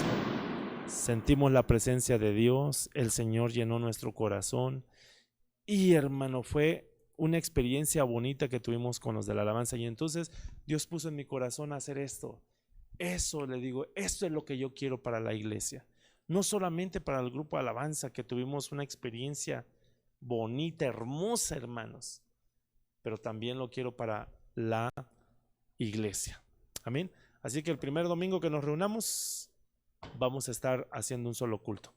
de Dios. El Señor llenó nuestro corazón. Y, hermano, fue una experiencia bonita que tuvimos con los de la alabanza. Y entonces Dios puso en mi corazón hacer esto. Eso, le digo, esto es lo que yo quiero para la iglesia. No solamente para el grupo de alabanza, que tuvimos una experiencia bonita, hermosa, hermanos, pero también lo quiero para la iglesia. Amén. Así que el primer domingo que nos reunamos, vamos a estar haciendo un solo culto.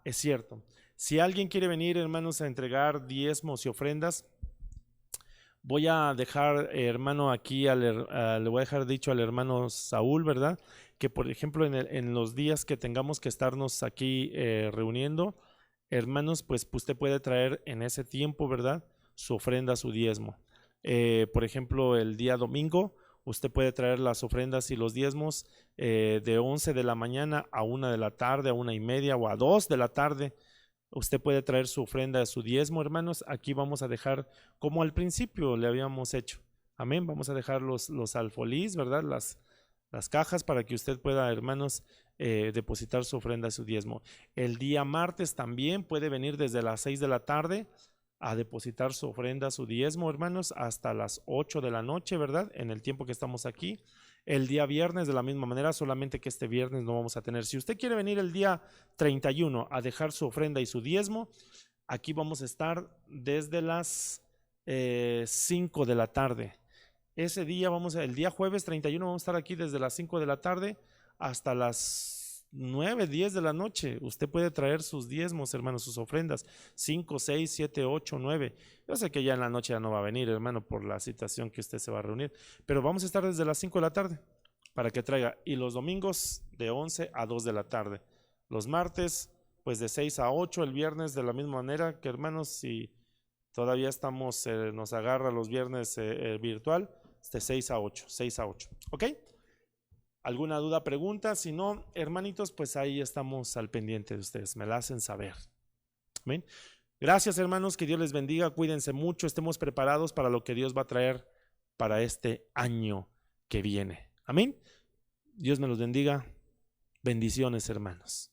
Es cierto. Si alguien quiere venir, hermanos, a entregar diezmos y ofrendas, voy a dejar, hermano, aquí, le voy a dejar dicho al hermano Saúl, ¿verdad? Que, por ejemplo, en los días que tengamos que estarnos aquí reuniendo, hermanos, pues usted puede traer en ese tiempo, ¿verdad?, su ofrenda, su diezmo. Por ejemplo, el día domingo, usted puede traer las ofrendas y los diezmos de 11 de la mañana a 1 de la tarde, a 1:30 o a 2 de la tarde. Usted puede traer su ofrenda, su diezmo, hermanos. Aquí vamos a dejar, como al principio le habíamos hecho. Amén. Vamos a dejar los alfolís, ¿verdad? Las cajas para que usted pueda, hermanos, depositar su ofrenda, su diezmo. El día martes también puede venir desde las 6 de la tarde a depositar su ofrenda, su diezmo, hermanos, hasta las 8 de la noche, ¿verdad? En el tiempo que estamos aquí. El día viernes de la misma manera, solamente que este viernes no vamos a tener. Si usted quiere venir el día 31 a dejar su ofrenda y su diezmo, aquí vamos a estar desde las 5 de la tarde. Ese día el día jueves 31 vamos a estar aquí desde las 5 de la tarde hasta las 9, 10 de la noche. Usted puede traer sus diezmos, hermanos, sus ofrendas, 5, 6, 7, 8, 9. Yo sé que ya en la noche ya no va a venir, hermano, por la situación que usted se va a reunir, pero vamos a estar desde las 5 de la tarde para que traiga. Y los domingos de 11 a 2 de la tarde. Los martes, pues de 6 a 8. El viernes de la misma manera, que, hermanos, si Todavía estamos, nos agarra los viernes virtual, de 6 a 8, 6 a 8. ¿Ok? ¿Alguna duda, pregunta? Si no, hermanitos, pues ahí estamos al pendiente de ustedes, me la hacen saber. Amén. Gracias, hermanos, que Dios les bendiga, cuídense mucho, estemos preparados para lo que Dios va a traer para este año que viene. Amén. Dios me los bendiga. Bendiciones, hermanos.